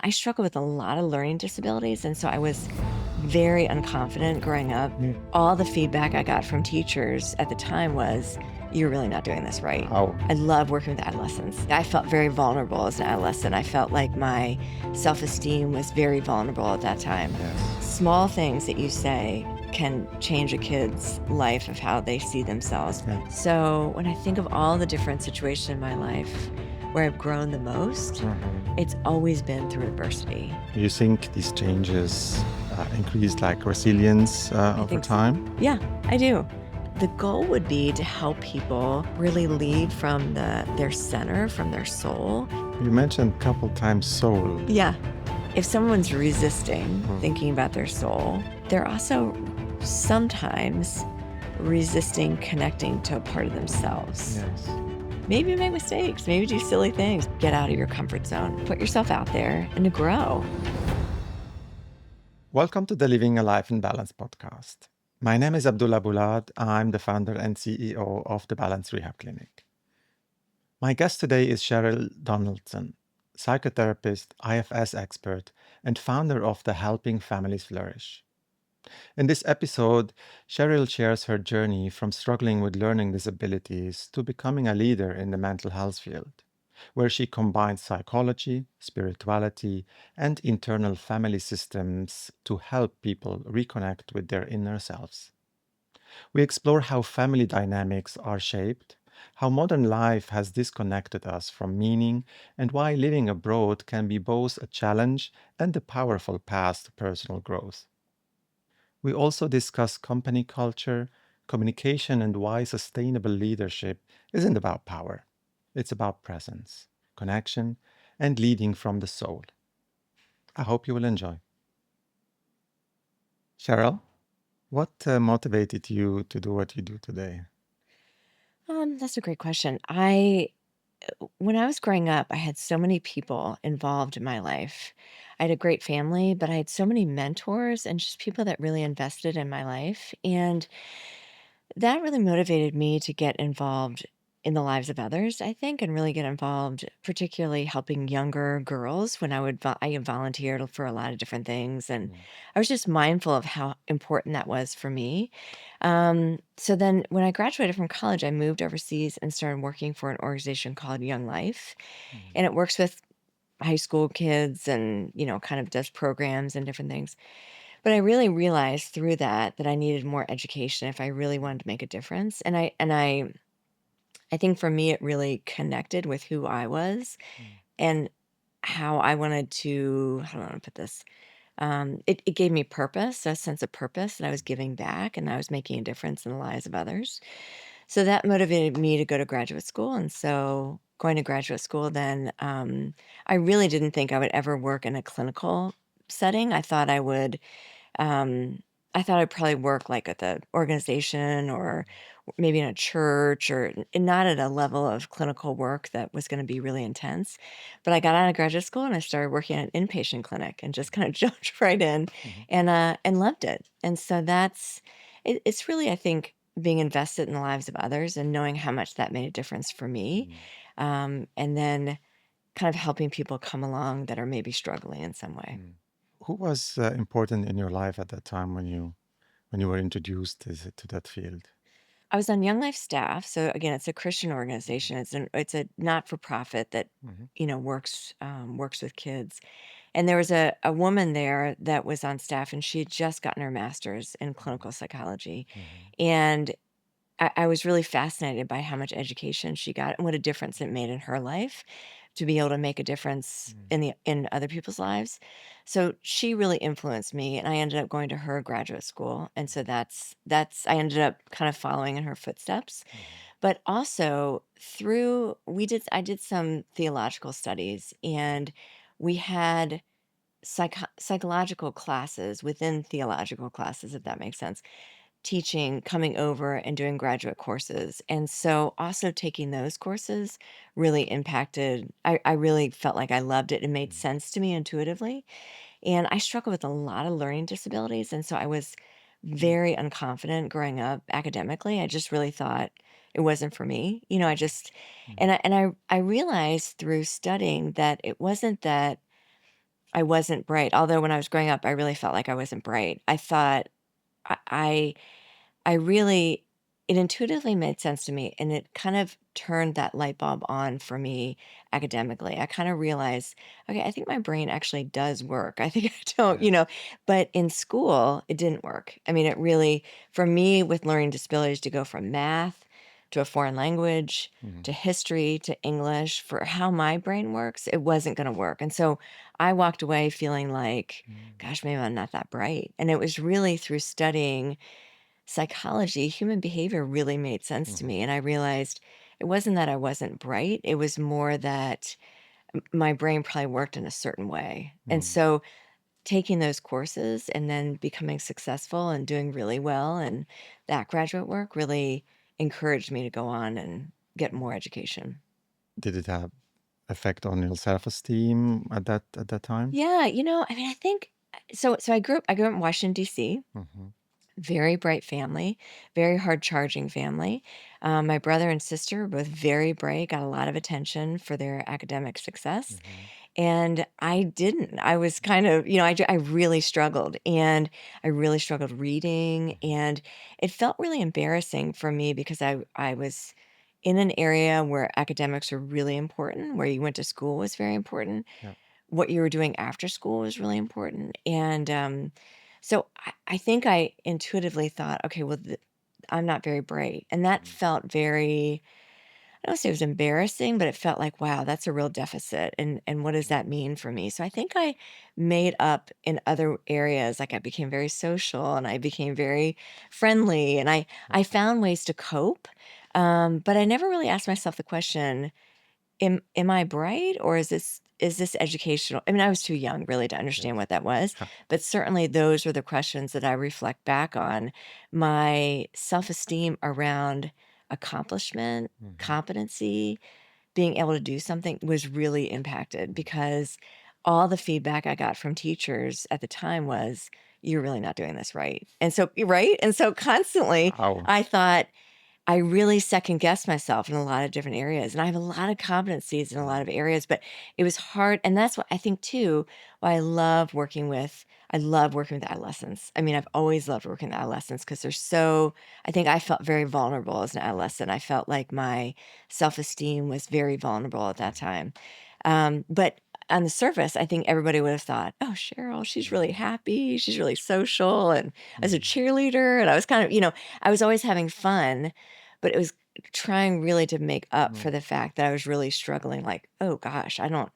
I struggle with a lot of learning disabilities, and so I was very unconfident growing up. Mm. All the feedback I got from teachers at the time was, "You're really not doing this right." Wow. I love working with adolescents. I felt very vulnerable as an adolescent. I felt like my self-esteem was very vulnerable at that time. Yes. Small things that you say can change a kid's life of how they see themselves. Yeah. So when I think of all the different situations in my life where I've grown the most, Mhm. it's always been through adversity. Do you think these changes increase like resilience I over think so. time? Yeah, I do. The goal would be to help people really lead from their center, from their soul. You mentioned a couple times soul. Yeah. If someone's resisting Mhm. thinking about their soul, they're also sometimes resisting connecting to a part of themselves. Yes. Maybe make mistakes, maybe do silly things. Get out of your comfort zone, put yourself out there and to grow. Welcome to the Living a Life in Balance podcast. My name is Abdullah Boulad. I'm the founder and CEO of the Balance Rehab Clinic. My guest today is Cheryl Donaldson, psychotherapist, IFS expert, and founder of the Helping Families Flourish. In this episode, Cheryl shares her journey from struggling with learning disabilities to becoming a leader in the mental health field, where she combines psychology, spirituality, and internal family systems to help people reconnect with their inner selves. We explore how family dynamics are shaped, how modern life has disconnected us from meaning, and why living abroad can be both a challenge and a powerful path to personal growth. We also discuss company culture, communication, and why sustainable leadership isn't about power. It's about presence, connection, and leading from the soul. I hope you will enjoy. Cheryl, what motivated you to do what you do today? That's a great question. When I was growing up, I had so many people involved in my life. I had a great family, but I had so many mentors and just people that really invested in my life. And that really motivated me to get involved in the lives of others, I think, and really get involved, particularly helping younger girls when I volunteered for a lot of different things. And Mm. I was just mindful of how important that was for me. So then when I graduated from college, I moved overseas and started working for an organization called Young Life. Mhm. And it works with high school kids and, kind of does programs and different things. But I really realized through that I needed more education if I really wanted to make a difference. And I think for me it really connected with who I was Mm. and how I wanted to how do I want to put this? It gave me purpose, a sense of purpose that I was giving back and I was making a difference in the lives of others. So that motivated me to go to graduate school. And so going to graduate school, then I really didn't think I would ever work in a clinical setting. Um, I thought I'd probably work like at the organization or maybe in a church or not at a level of clinical work that was going to be really intense. But I got out of graduate school and I started working at an inpatient clinic and just kind of jumped right in Mhm. and loved it. And so it's really, I think, being invested in the lives of others and knowing how much that made a difference for me. Mm. And then kind of helping people come along that are maybe struggling in some way. Mm. Who was important in your life at that time when you were introduced to that field? I was on Young Life staff, so again, it's a Christian Mhm. organization. It's a not for profit that Mhm. works with kids. And there was a woman there that was on staff, and she had just gotten her master's in Mhm. clinical psychology, Mhm. and I was really fascinated by how much education she got and what a difference it made in her life to be able to make a difference Mm. in other people's lives. So she really influenced me and I ended up going to her graduate school. And so that's I ended up kind of following in her footsteps. Mhm. But also through I did some theological studies and we had psychological classes within theological classes, if that makes sense, teaching, coming over and doing graduate courses. And so also taking those courses really impacted I really felt like I loved it. It made Mhm. sense to me intuitively. And I struggle with a lot of learning disabilities. And so I was very unconfident growing up academically. I just really thought it wasn't for me. I just Mhm. and I realized through studying that it wasn't that I wasn't bright. Although when I was growing up, I really felt like I wasn't bright. I thought I I really it intuitively made sense to me, and it kind of turned that light bulb on for me academically. I kind of realized, okay, I think my brain actually does work. I think I don't, Yes. but in school, it didn't work. I mean, it really, for me with learning disabilities, to go from math to a foreign language Mhm. to history to English, for how my brain works, it wasn't going to work. And so I walked away feeling like, Mm. gosh, maybe I'm not that bright. And it was really through studying psychology, human behavior really made sense to Mhm. me. And I realized it wasn't that I wasn't bright, it was more that my brain probably worked in a certain way. And Mm. so taking those courses and then becoming successful and doing really well and that graduate work really encouraged me to go on and get more education. Did it have effect on your self-esteem at that time? Yeah, I mean, I think so I grew up in Washington D.C. Mhm. Very bright family, very hard charging family. My brother and sister were both very bright, got a lot of attention for their academic success. Mhm. And I didn't. I was kind of, I really struggled, and I really struggled reading. Mhm. And it felt really embarrassing for me because I was in an area where academics were really important, where you went to school was very important, Yeah. what you were doing after school was really important. And so I think I intuitively thought, okay, well, I'm not very bright. And that Mm. felt very, I don't say it was embarrassing, but it felt like, wow, that's a real deficit. And what does that mean for me? So I think I made up in other areas. Like I became very social and I became very friendly and I Okay. found ways to cope. But I never really asked myself the question, am I bright, or is this educational? I mean, I was too young really to understand Yes. what that was, Ha. but certainly those are the questions that I reflect back on. My self-esteem around accomplishment, Mhm. competency, being able to do something was really impacted because all the feedback I got from teachers at the time was, "You're really not doing this right." And so right? And so constantly Wow. I thought, I really second guessed myself in a lot of different areas, and I have a lot of competencies in a lot Mm. of areas, but it was hard, and that's what I think too, why I love working with adolescents. I mean, I've always loved working with adolescents because 'cause they're so I think I felt very vulnerable as an adolescent. I felt like my self-esteem was very vulnerable at that Mhm. time. But on the surface, I think everybody would have thought, "Oh, Cheryl, she's really Mhm. happy, she's really social, and as a Mhm. cheerleader," and I was kind of, I was always having fun, but it was trying really to make up for Mm. the fact that I was really struggling, like, "Oh gosh, I don't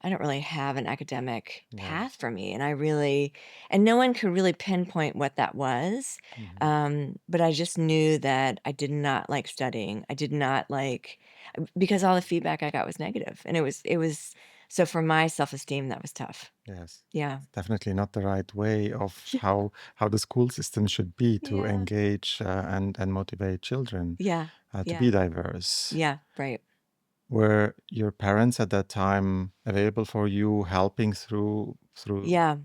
really have an academic Yes. path for me," and I really and no one could really pinpoint what that was, Mhm. but I just knew that I did not like studying. I did not like because all the feedback I got was negative, and it was so for my self-esteem, that was tough. Yes. Yeah. It's definitely not the right way of Yeah. how the school system should be to Yeah. engage and motivate children Yeah. to be Yeah. diverse. Yeah, right. Were your parents at that time available for you, helping through? Yeah.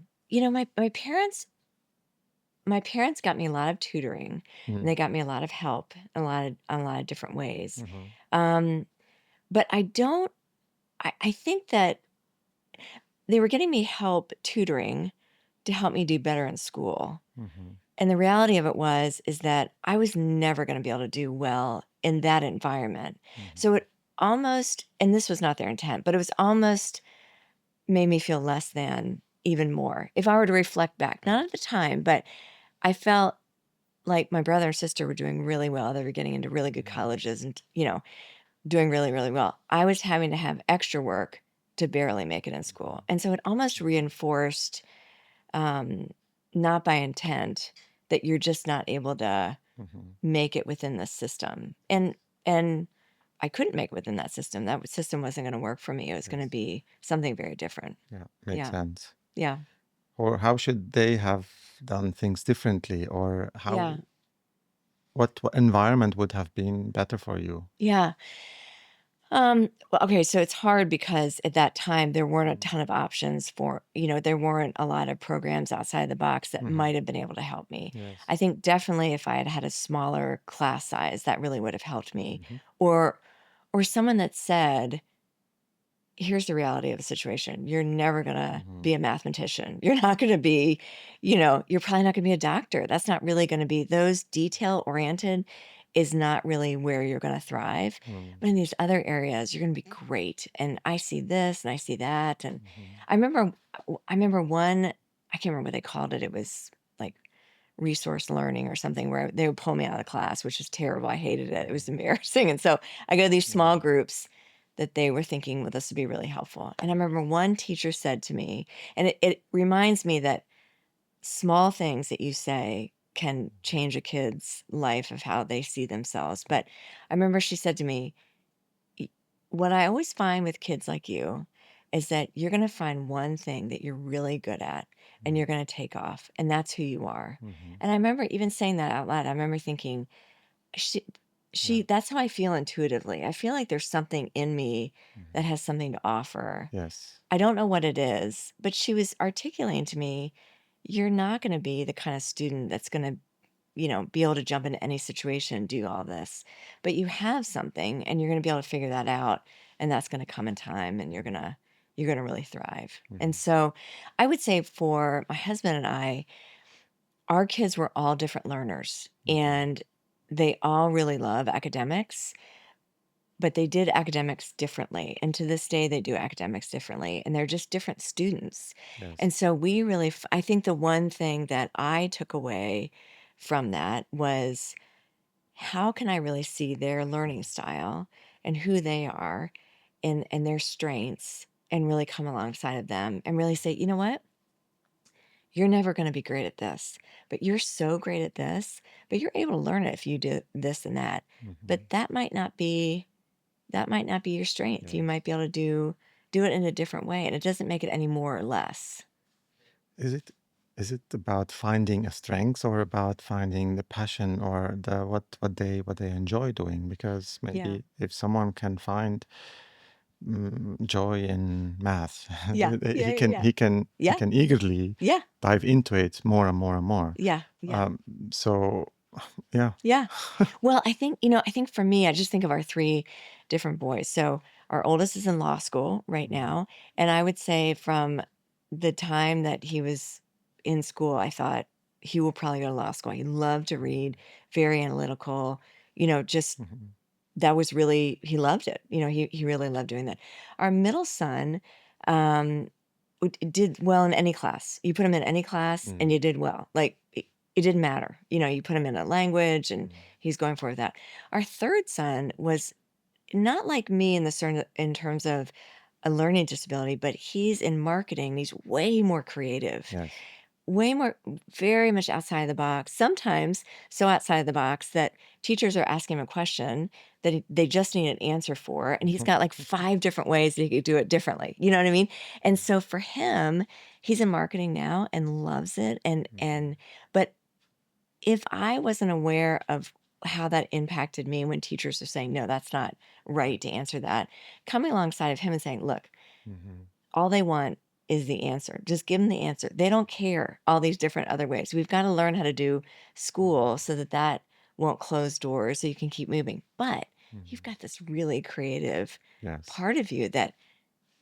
My parents got me a lot of tutoring, and Mm. they got me a lot of help in a lot of different ways. Mhm. Um, but I think that they were getting me help tutoring to help me do better in school. Mhm. And the reality of it is that I was never gonna be able to do well in that environment. Mhm. So it almost and this was not their intent, but it was almost made me feel less than even more. If I were to reflect back, not at the time, but I felt like my brother and sister were doing really well. They were getting into really good Mm. colleges and, doing really, really well. I was having to have extra work to barely make it in Mhm. school. And so it almost reinforced, um, not by intent, that you're just not able to Mhm. make it within the system. Yes. And I couldn't make it within that system. That system wasn't going to work for me. It was going to Yes. be something very different. Yeah. Makes Yeah. sense. Yeah. Or how should they have done things differently, or Yeah. what environment would have been better for you? Yeah. Well, okay, so it's hard because at that time there weren't a Mm. ton of options there weren't a lot of programs outside the box that Mhm. might have been able to help me. Yes. I think definitely if I had had a smaller class size, that really would have helped me. Mhm. Or someone that said, here's the reality of the situation. You're never gonna Mhm. be a mathematician. You're not gonna be, you're probably not gonna be a doctor. That's not really gonna be those detail-oriented is not really where you're gonna thrive. Mm. But in these other areas, you're gonna be great. And I see this and I see that. And Mhm. I remember one, I can't remember what they called it. It was like resource learning or something where they would pull me out of class, which is terrible. I hated it. It was Mhm. embarrassing. And so I go to these small Yeah. groups that they were thinking, well, this would be really helpful. And I remember one teacher said to me, and it reminds me that small things that you say can change a kid's life of how they see themselves. But I remember she said to me, "Y- what I always find with kids like you is that you're going to find one thing that you're really good at and Mm. you're going to take off, and that's who you are." Mhm. And I remember even saying that out loud. I remember thinking, she Yeah. that's how I feel intuitively. I feel like there's something in me that Mhm. has something to offer. Yes. I don't know what it is, but she was articulating to me, you're not going to be the kind of student that's going to, be able to jump into any situation and do all this. But you have something and you're going to be able to figure that out, and that's going to come in time, and you're going to really thrive. And Mhm. so I would say for my husband and I, our kids were all different learners, Mhm. and they all really love academics, but they did academics differently. And to this day, they do academics differently, and they're just different students. Yes. And so we really, I think the one thing that I took away from that was, how can I really see their learning style and who they are, and their strengths, and really come alongside of them and really say, you know what? You're never going to be great at this, but you're so great at this, but you're able to learn it if you do this and that. Mhm. But that might not be your strength. You Yes. might be able to do it in a different way, and it doesn't make it any more or less. Is it is it about finding a strength or about finding the passion or the what they enjoy doing? Because Yeah. maybe if someone can find joy in math, Yeah. Yeah. he Yeah. can Yeah. he can he Yeah. can eagerly Yeah. dive into it more and more and more. Yeah. Yeah. Um, so yeah. Yeah. Well, I think for me, I just think of our three different boys. So our oldest is in law school right Mhm. now. And I would say from the time that he was in school, I thought he will probably go to law school. He loved to read, very analytical, just Mhm. that was really, he loved it. He really loved doing that. Our middle son, um, did well in any class. You put him in any class and Mm. you did well. Like it didn't matter. You put him in a language and Mm. he's going for that. Our third son was not like me in terms of a learning disability, but he's in marketing. He's way more creative, Yes. way more, very much outside of the box. Sometimes so outside of the box that teachers are asking him a question that they just need an answer for, and he's got like five different ways that he could do it differently. You know what I mean? And so for him, he's in marketing now and loves it. And Mhm. and but if I wasn't aware of how that impacted me when teachers are saying, no, that's not right to answer that, coming alongside of him and saying, look, Mhm. all they want is the answer. Just give them the answer. They don't care all these different other ways. We've got to learn how to do school Mhm. so that that won't close doors, so you can keep moving. But you've Mhm. got this really creative Yes. part of you that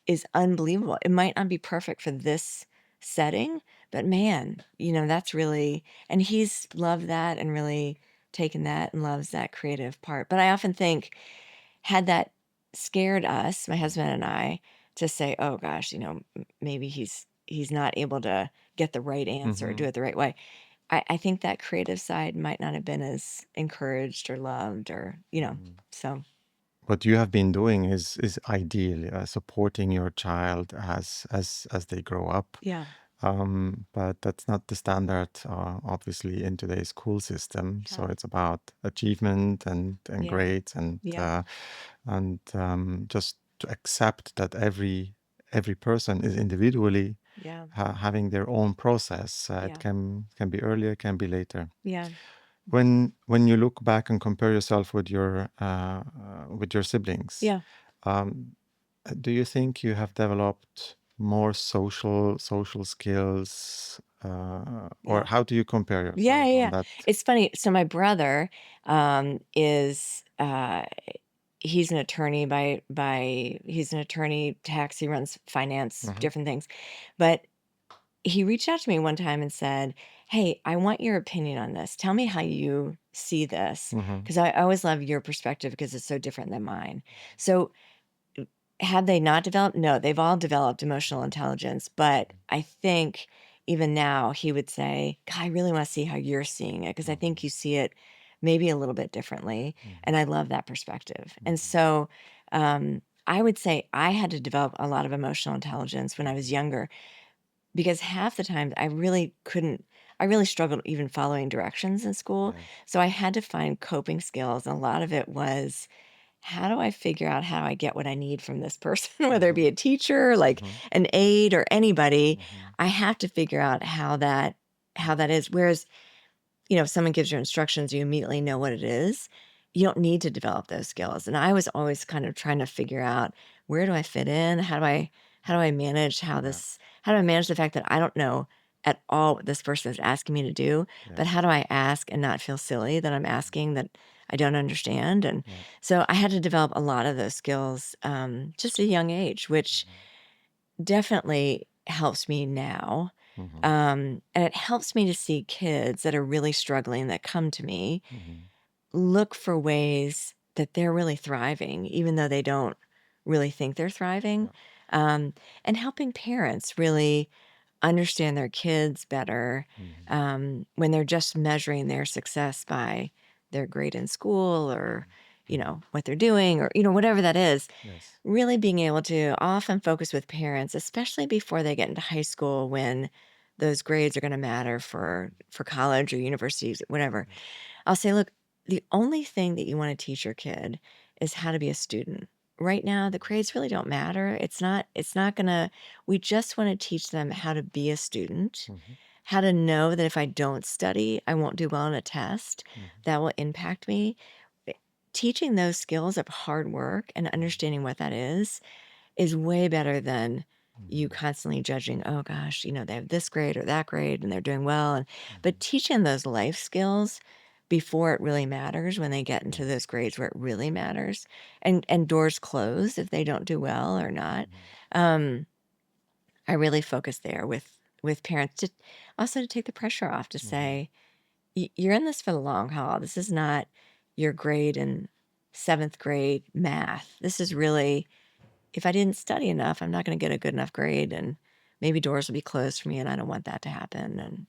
is unbelievable. It might not be perfect for this setting, but man, that's really, and he's loved that and really taken that and loves that creative part. But I often think, had that scared us, my husband and I, to say, "Oh gosh, maybe he's not able to get the right answer, do Mhm. it the right way." I think that creative side might not have been as encouraged or loved, or Mhm. so What you have been doing is ideal, supporting your child as they grow up. yeah, But that's not the standard, obviously, in today's school system. So yeah, it's about achievement and yeah, grades yeah, and just to accept that every person is individually yeah, having their own process. It yeah, can be earlier, can be later. yeah, When you look back and compare yourself with your siblings, yeah, um, do you think you have developed more social skills, or yeah. how do you compare Yeah, yourself yeah, on yeah. that? It's funny. So my brother is he's an attorney he's an attorney, tax, he runs finance, Mhm. different things. But he reached out to me one time and said, "Hey, I want your opinion on this. Tell me how you see this, Mhm. because I always love your perspective because it's so different than mine." So, have they not developed? No, they've all developed emotional intelligence, but I think even now he would say, "God, I really want to see how you're seeing it because I think Mhm. you see it maybe a little bit differently." And Mhm. I love that perspective. And Mhm. so I would say I had to develop a lot of emotional intelligence when I was Mhm. younger because half the time I really struggled even following directions in school. Yes. So I had to find coping skills. And a lot of it was, how do I figure out how I get what I need from this person, whether it Mhm. be a teacher, like Mhm. an aide or anybody? Mhm. I have to figure out how that is. Whereas, if someone gives you instructions, you immediately know what it is. You don't need to develop those skills. And I was always kind of trying to figure out, where do I fit in? How do I manage Yeah. how do I manage the fact that I don't know at all what this person is asking me to do, but Yes. how do I ask and not feel silly that I'm asking that I don't understand? And Yeah. so I had to develop a lot of those skills just at a young age, which Mhm. definitely helps me now. Mhm. And it helps me to see kids that are really struggling that come to me, Mhm. look for ways that they're really thriving, even though they don't really think they're thriving. Yeah. Um, and helping parents really understand their kids better Mhm. when they're just measuring their success by their grade in school or, Mhm. what they're doing or, whatever that is. Yes. Really being able to often focus with parents, especially before they get into high school when those grades are going to matter for college or universities, whatever. Yes. I'll say, look, the only thing that you want to teach your kid is how to be a student. Right now, the Mhm. grades really don't matter. It's not gonna, we just want to teach them how to be a student, Mhm. how to know that if I don't study, I won't do well on a test. Mhm. That will impact me. Eh, Teaching those skills of hard work and understanding what that is way better than you Mhm. constantly judging, oh gosh, they have this grade or that grade and they're doing well. But Mhm. teaching those life skills before it really matters, when they get into Yes. those grades where it really matters, and doors close if they don't do well or not. Mhm. Um, I really focus there with parents to also to take the pressure off to Mhm. say, You're in this for the long haul. This is not your grade in seventh grade math. This is Mhm. really, if I didn't study enough, I'm not going to get a good enough grade, and maybe doors will be closed for me, and I don't want that to happen. And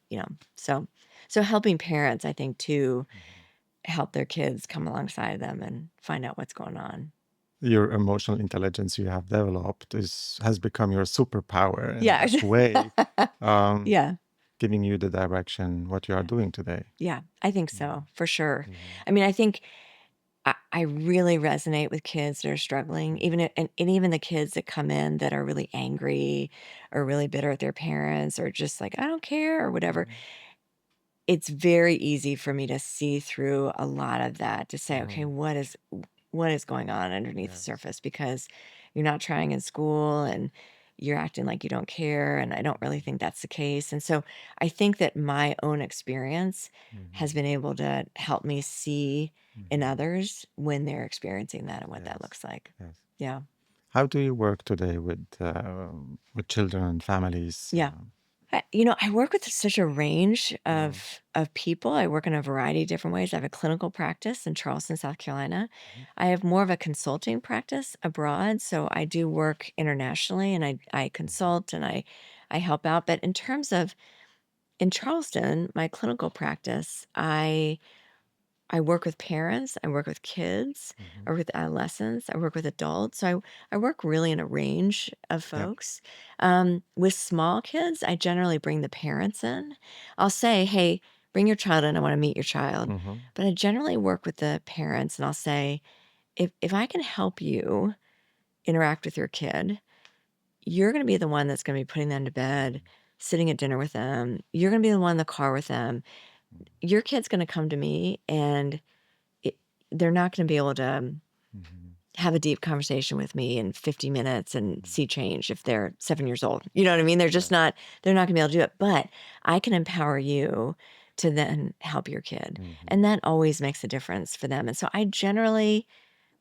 so helping parents, I think, too, Mhm. help their kids come alongside them and find out what's going on. Your emotional intelligence you have developed is has become your superpower in Yeah. that way, um, Yeah. giving you the direction what you are Yeah. doing today. Yeah. I think Mhm. so, for sure. Mhm. I mean, I think I really resonate with kids that are struggling, Mhm. and even the kids that come in that are really angry or really bitter at their parents or just like, I don't care or whatever. Mhm. It's very easy for me to see through a lot of that, to say, okay, Mhm. what is going on underneath the Yes. surface, because you're not trying in school and you're acting like you don't care, and I don't really Mhm. think that's the case. And so I think that my own experience has Mhm. been able to help me see in Mhm. others when they're experiencing that and what that Yes. looks like. Yes. Yeah. How do you work today with children and families? Yeah. I work with such a range of people. I work in a variety of different ways. I have a clinical practice in Charleston, South Carolina. Mhm. I have more of a consulting practice abroad, so I do work internationally, and I Mhm. consult and I help out. But in terms of in Charleston, my clinical practice, I work with parents, I work with kids, I Mhm. work with adolescents, I work with adults. So I work really in a range of Yeah. folks. With small kids, I generally bring the parents in. I'll say, hey, bring your child in. I want to meet your child. Mhm. But I generally work with the parents, and I'll say, if I can help you interact with your kid, you're going to be the one that's going to be putting them to bed, sitting at dinner with them. You're going to be the one in the car with them. Mhm. Your kid's going to come to me, and it, they're not going to be able to Mhm. have a deep conversation with me in 50 minutes and Mhm. see change if they're 7 years old. You know what I mean? They're just Yes. not, they're not going to be able to do it. But I can empower you to then help your kid. Mhm. And that always makes a difference for them. And so I generally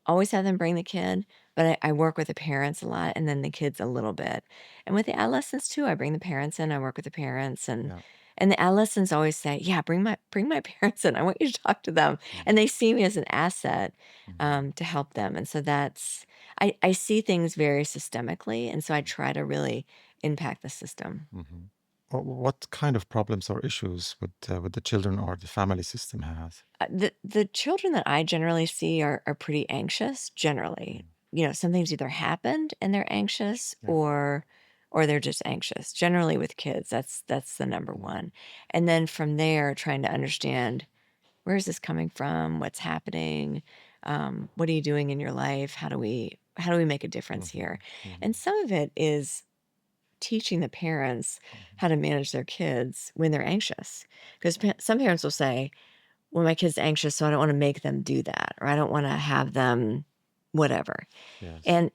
always have them bring the kid, but I work with the parents a lot and then the kids a little bit. And with the adolescents too, I bring the parents in, I work with the parents Yeah. and the adolescents always say, "Yeah, bring my parents in. I want you to talk to them." And Mhm. they see me as an asset Mhm. to help them. And so that's I see things very systemically, and so I try to really impact the system. Mhm. What kind of problems or issues would the children or the family system has? The children that I generally see are pretty anxious generally. Mm. Something's either happened and they're anxious Yeah. or they're just anxious. Generally with kids, that's the number Mm. one. And then from there, trying to understand where is this coming from, what's happening, what are you doing in your life, how do we make a difference here? Mhm. And Mhm. some of it is teaching the parents Mhm. how to manage their kids when they're anxious, because some parents will say, well, my kid's anxious, so I don't want to make them do that, or I don't want to have them whatever. Yes. And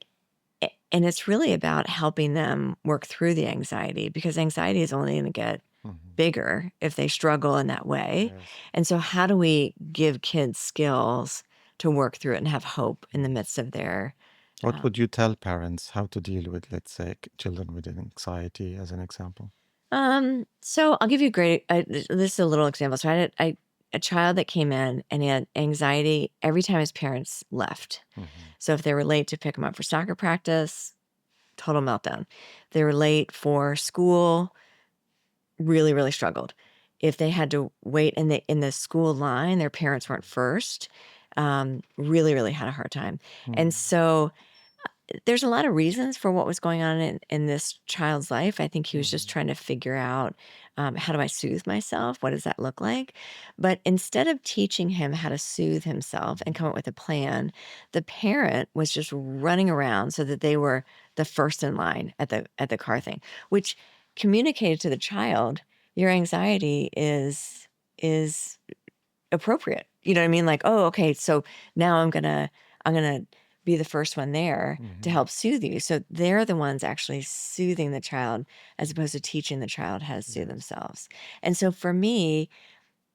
and it's really about helping them work through the anxiety because anxiety is only going to get Mhm. bigger if they struggle in that way. Yes. And so how do we give kids skills to work through it and have hope in the Mm. midst of their What um, would you tell parents how to deal with, let's say, children with anxiety, as an example? so I'll give you a great this is a little example. So I had a child that came in and he had anxiety every time his parents left. Mhm. So if they were late to pick him up for soccer practice, total meltdown. They were late for school, really, really struggled. If they had to wait in the school line, their parents weren't first, really, really had a hard time. And Mm. so there's a lot of reasons for what was going on in this child's life. I think he was just Mhm. trying to figure out how do I soothe myself? What does that look like? But instead of teaching him how to soothe himself and Mhm. come up with a plan, the parent was just running around so that they were the first in line at the car thing, which communicated to the child your anxiety is appropriate. You know what I mean? Like, "Oh, okay, so now I'm gonna be the first one there to Mhm. help soothe you." So they're the ones actually soothing the child as opposed to teaching the child how to soothe Yes. themselves. And so for me,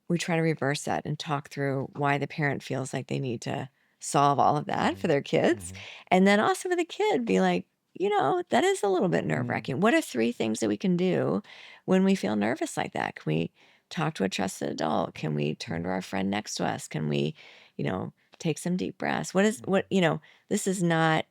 we try to reverse that and talk through why the parent feels like they need to solve all of that for Mhm. their kids. Mhm. And then also for the kid, be like, that is a little bit nerve Mm. wracking. What are three things that we can do when we feel nervous like that? Can we talk to a trusted adult? Can we turn to Mm. our friend next to us? Can we, take some deep breaths? Mhm. This is not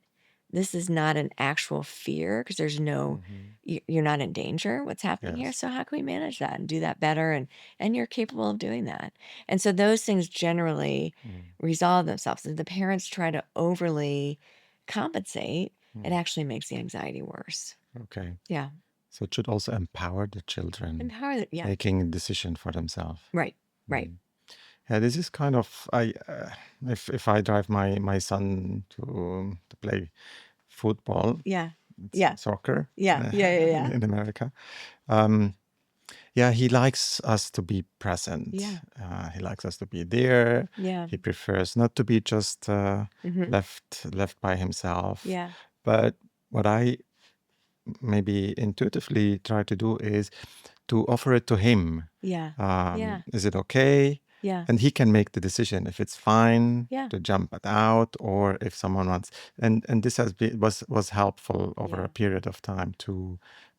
this is not an actual fear because there's no Mhm. you're not in danger what's happening here, Yes. so how can we manage that and do that better, and you're capable of doing that. And so those things generally Mm. resolve themselves. If the parents try to overly compensate, it Mm. actually makes the anxiety worse. Okay. Yeah. So it should also empower the children Yeah. making a decision for themselves. Right. Right. Mm. Yeah, this is kind of if I drive my son to play football, Yeah. it's Yeah. soccer Yeah. Yeah. Yeah. Yeah. in America. Um, yeah, he likes us to be present. Yeah. He likes us to be there. Yeah. He prefers not to be just Hmm. left by himself. Yeah. But what I maybe intuitively try to do is to offer it to him. Yeah. Yeah. Is it okay? Yeah. And he can make the decision if it's fine Yeah. to jump it out or if someone wants. And this has been was helpful over a Yeah. period of time to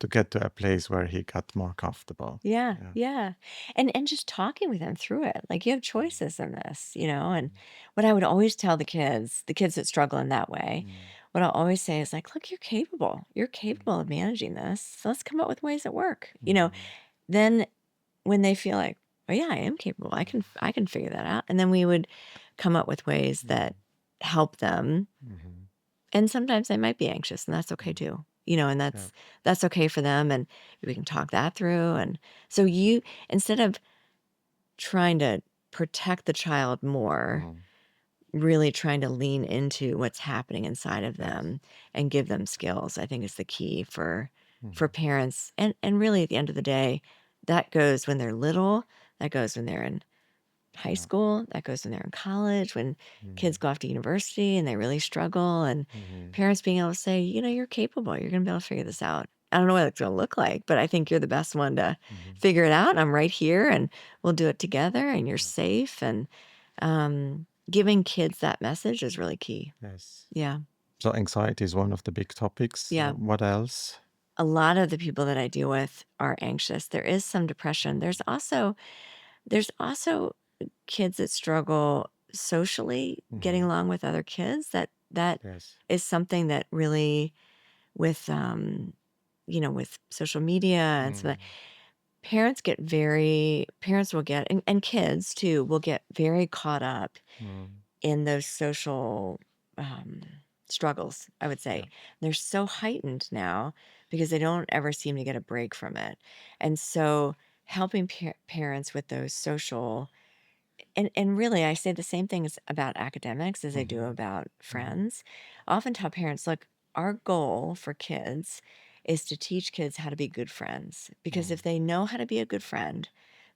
get to a place where he got more comfortable. Yeah, Yeah. yeah. And just talking with them through it. Like you have Mm. choices in this, and Mhm. what I would always tell the kids that struggle in that way, Mm. what I'll always say is like, look, you're capable. You're Mm. capable of managing this. So let's come up with ways that work. Mhm. Then when they feel like, oh yeah, I am capable. I can figure that out. And then we would come up with ways Mhm. that help them. Mhm. And sometimes they might be anxious, and that's okay Mm. too. And Yeah. that's okay for them. And we can talk that through. And so instead of trying to protect the child more, Mhm. really trying to lean into what's happening inside of Yes. them and give them skills, I think is the key for Mhm. parents. And really at the end of the day, that goes when they're little, that goes when they're in high Yeah. school, that goes when they're in college, when kids Mhm. go off to university and they really struggle, and Mhm. parents being able to say, you're capable, you're going to be able to figure this out. I don't know what it's going to look like, but I think you're the best one to Mhm. figure it out. I'm right here and we'll do it together and you're Yeah. safe. And, um, giving kids that message is really key. Yes. Yeah. So anxiety is one of the big topics. Yeah. What else? A lot of the people that I deal with are anxious. There is some depression. There's also kids that struggle socially getting Hmm. along with other kids. That Yes. is something that really with with social media and so Mm. parents will get and kids too will get very caught up Mm. in those social um, struggles, I would Yeah. say. They're so heightened now because they don't ever seem to get a break from it. And so helping parents with those social and really I say the same things about academics as I do Hmm. about Hmm. friends. Often tell parents, look, our goal for kids is to teach kids how to be good friends because Mm. if they know how to be a good friend,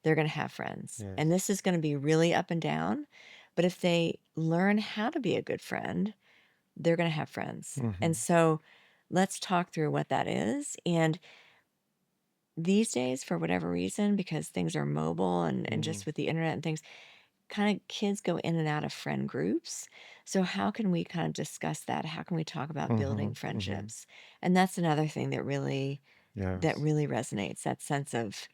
they're going to have friends. And Yes. this is going to be really up and down, but if they learn how to be a good friend, they're going to have friends. And Hmm. so let's talk through what that is. And these days, for whatever reason, because things are mobile and Mm. just with the internet and things, kind of kids go in and out of friend groups. So how can we kind of discuss that? How can we talk about Hmm. building Hmm. friendships? And that's another thing that Yes. really resonates, that sense of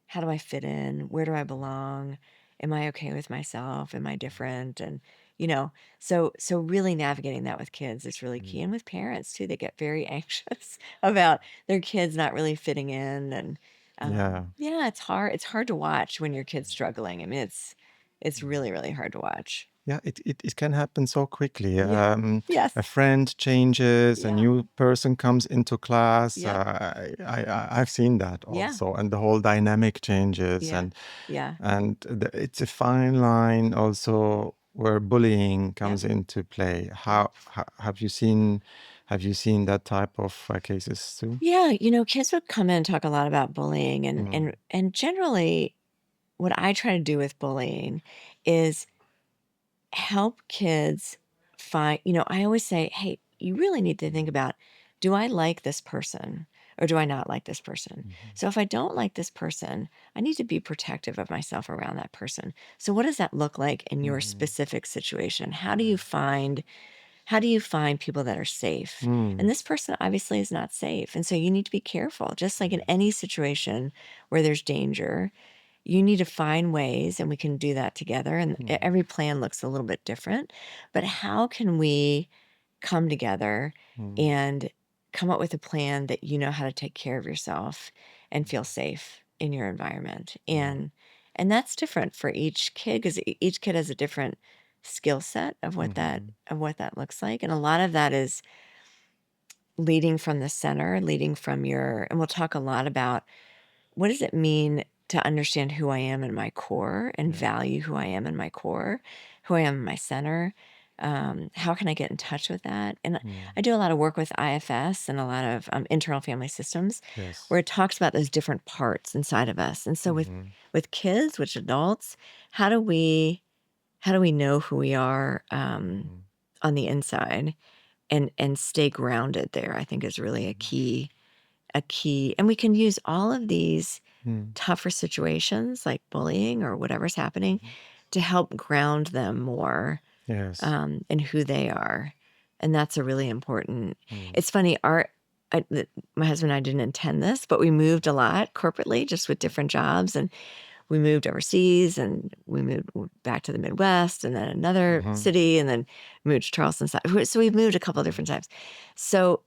how do I fit in? Where do I belong? Am I okay with myself? Am I different? And you know, so really navigating that with kids is really key. And Mm. with parents too, they get very anxious about their kids not really fitting in. And Yeah. yeah, it's hard. It's hard to watch when your kid's struggling. I mean, it's Mm. really, really hard to watch. Yeah, it can happen so quickly. Yeah. A Yes. friend changes, a Yeah. new person comes into class. Yep. I've seen that Yeah. also, and the whole dynamic changes, Yeah. Yeah. and it's a fine line also where bullying Yep. comes into play. Yep. How have you seen that type of cases too? Yeah. Kids would come in and talk a lot about bullying and Mm. and and generally what I try to do with bullying is help kids find, I always say, hey, you really need to think Mm. about, do I like this person or do I not like this person? Mhm. So if I don't like this person, I need to be protective of myself around that person. So what does that look like in your Mhm. specific situation? How do you Yes. find people that are safe? And Mm. this person obviously is not safe. And so you need to be careful. Just like in Yes. any situation where there's danger, you need to find ways, and we can do that together. And Mhm. every plan looks a little bit different. But how can we come together Mm. and come up with a plan that you know how to take care of yourself and feel safe in your environment? Yeah. And that's different for each kid because each kid has a different skill set of what that Mhm. of what that looks like. And a lot of that is leading from the center, leading from your, and we'll talk a lot about what does it mean to understand who I am in my core and Yes. value who I am in my core, who I am in my center? How can I get in touch with that? And Mm. I do a lot of work with IFS and a lot of internal family systems where Yes. it talks about those different parts inside of us. And so Mhm. with kids, with adults, how do we know who we are Mhm. on the inside and stay grounded there? I think is really Mhm. a key, and we can use all of these Mm. tougher situations like bullying or whatever's happening Mhm. to help ground them more Yes. in who they are. And that's a really important. Mm. It's funny, my husband and I didn't intend this, but we moved a lot corporately just with different jobs. And we moved overseas and we moved back to the Midwest and then another Mhm. city and then moved to Charleston. So we've moved a couple of different Mhm. times. So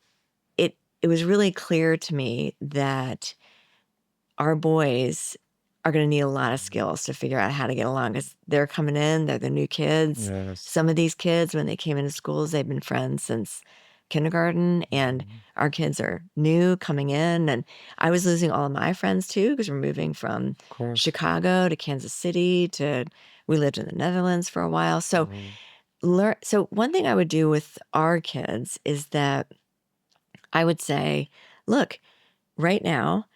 it was really clear to me that our boys are going to need a lot of Mhm. skills to figure out how to get along because they're coming in, they're the new kids. Yes. Some of these kids, when they came into schools, they've been friends since kindergarten, and Mhm. our kids are new coming in. And I was losing all of my friends too because we're moving from Of course. Chicago to Kansas City we lived in the Netherlands for a while. So Mhm. one thing I would do with our kids is that I would say, look, right now,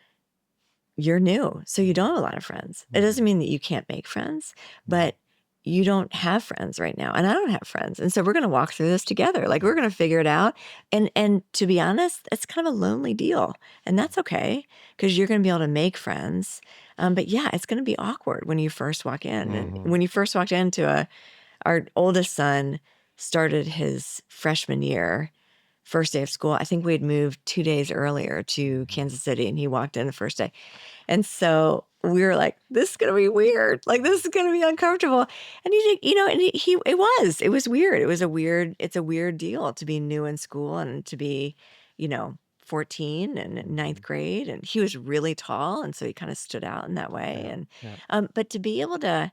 you're new, so you don't Mhm. have a lot of friends. It doesn't Mhm. mean that you can't make friends, Mhm. but you don't have friends right now, and I don't have friends, and so we're gonna walk through this together. Like, we're gonna figure it out, and to be honest, it's kind of a lonely deal, and Mhm. that's okay because 'cause you're gonna be able to make friends, but yeah, it's gonna be awkward when you first walk in, and Mhm. when you first walked into a our oldest son started his freshman year, first day of school. I think we had moved 2 days earlier to Kansas City, and he walked in the first day. And so we were like, this is going to be weird. Like, this is going to be uncomfortable. And it was weird. It's a weird deal to be new in school and to be, 14 and in ninth grade. And he was really tall. And so he kind of stood out in that way. Yeah. And, Yeah. but to be able to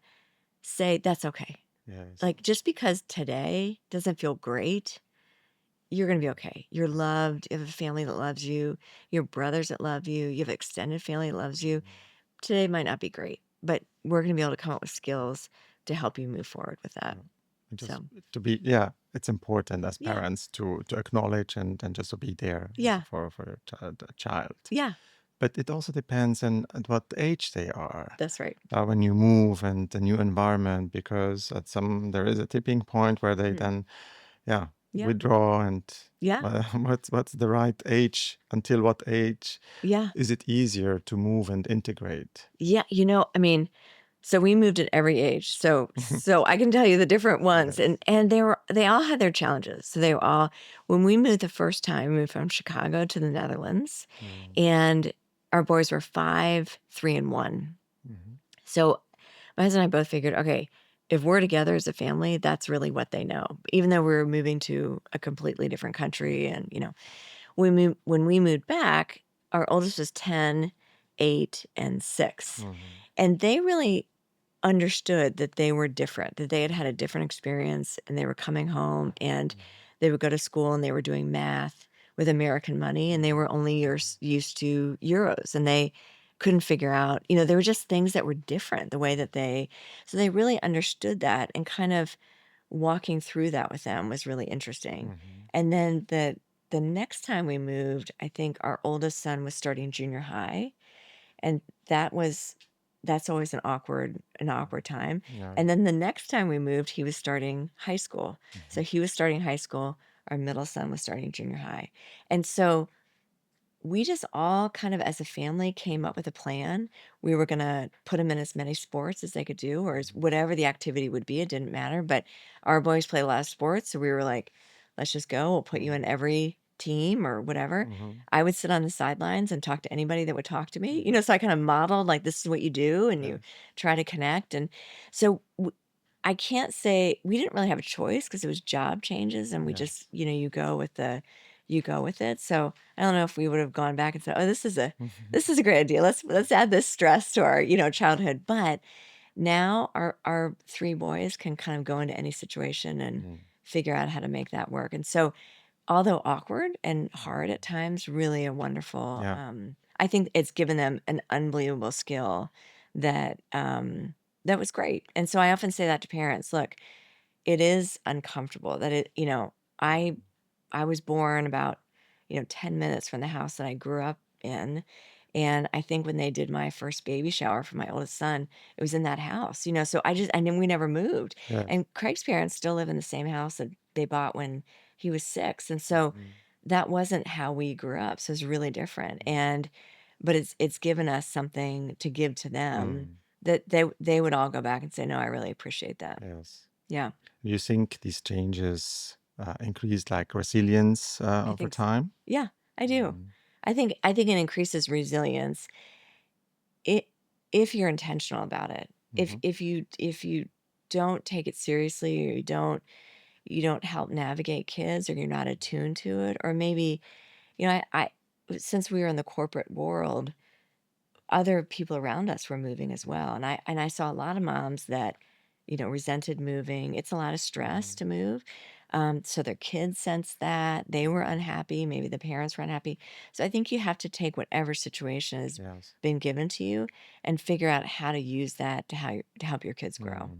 say, that's okay. Yes. Like, just because today doesn't feel great, you're going to be okay. You're loved. You have a family that loves you. You have brothers that love you. You have an extended family that loves you. Today might not be great, but we're going to be able to come up with skills to help you move forward with that. And just So, to be, it's important as yeah, parents to acknowledge and just to be there yeah, for your child. yeah, But it also depends on at what age they are that's right. when you move and the new environment, because there is a tipping point where they Mhm. then, Yeah, withdraw. And yeah, what's the right age? Until what age yeah, is it easier to move and integrate? yeah. I mean, so we moved at every age. So I can tell you the different ones, Yes. and they all had their challenges. So they were all when we moved the first time, we moved from Chicago to the Netherlands, and our boys were 5, 3, and 1. Mhm. So my husband and I both figured, okay, if we're together as a family, that's really what they know. Even though we were moving to a completely different country, and when we moved back, our oldest was 10, 8, and 6, Mhm. and they really understood that they were different, that they had had a different experience, and they were coming home, and they would go to school, and they were doing math with American money, and they were only used to euros, and they couldn't figure out, there were just things that were different the way that so they really understood that, and kind of walking through that with them was really interesting. Mhm. And then the next time we moved, I think our oldest son was starting junior high, and that's always an awkward time. Yeah. And then the next time we moved, he was starting high school. So Mhm. he was starting high school, our middle son was starting junior high. And so we just all kind of as a family came up with a plan. We were going to put them in as many sports as they could do, or as whatever the activity would be. It didn't matter. But our boys play a lot of sports. So we were like, let's just go. We'll put you in every team or whatever. Mhm. I would sit on the sidelines and talk to anybody that would talk to me. So I kind of modeled like, this is what you do, and you Yes. try to connect. And so I can't say we didn't really have a choice because it was job changes, and we Yeah. just, you go with it. So I don't know if we would have gone back and said, "Oh, this is a great idea. Let's add this stress to our, childhood." But now our 3 boys can kind of go into any situation and Mm. figure out how to make that work. And so, although awkward and hard at times, really a wonderful, Yeah. I think it's given them an unbelievable skill that was great. And so I often say that to parents, look, it is uncomfortable that I I was born about, 10 minutes from the house that I grew up in. And I think when they did my first baby shower for my oldest son, it was in that house, so and then we never moved. Yes. And Craig's parents still live in the same house that they bought when he was 6. And so Mhm. that wasn't how we grew up. So it's really different. But it's given us something to give to them Mm. that they would all go back and say, no, I really appreciate that. Yes. Yeah, Do you think these changes increase like resilience I over think so. time? Yeah, I do. Mm. I think it increases resilience it if you're intentional about it. If Mhm. if you don't take it seriously, or you don't help navigate kids, or you're not attuned to it, or maybe, I since we were in the corporate world, other people around us were moving as well. And I saw a lot of moms that, resented moving. It's a lot of stress Mhm. to move. So their kids sensed that. They were unhappy. Maybe the parents were unhappy. So I think you have to take whatever situation has Yes. been given to you and figure out how to use that to help your kids grow. Mm.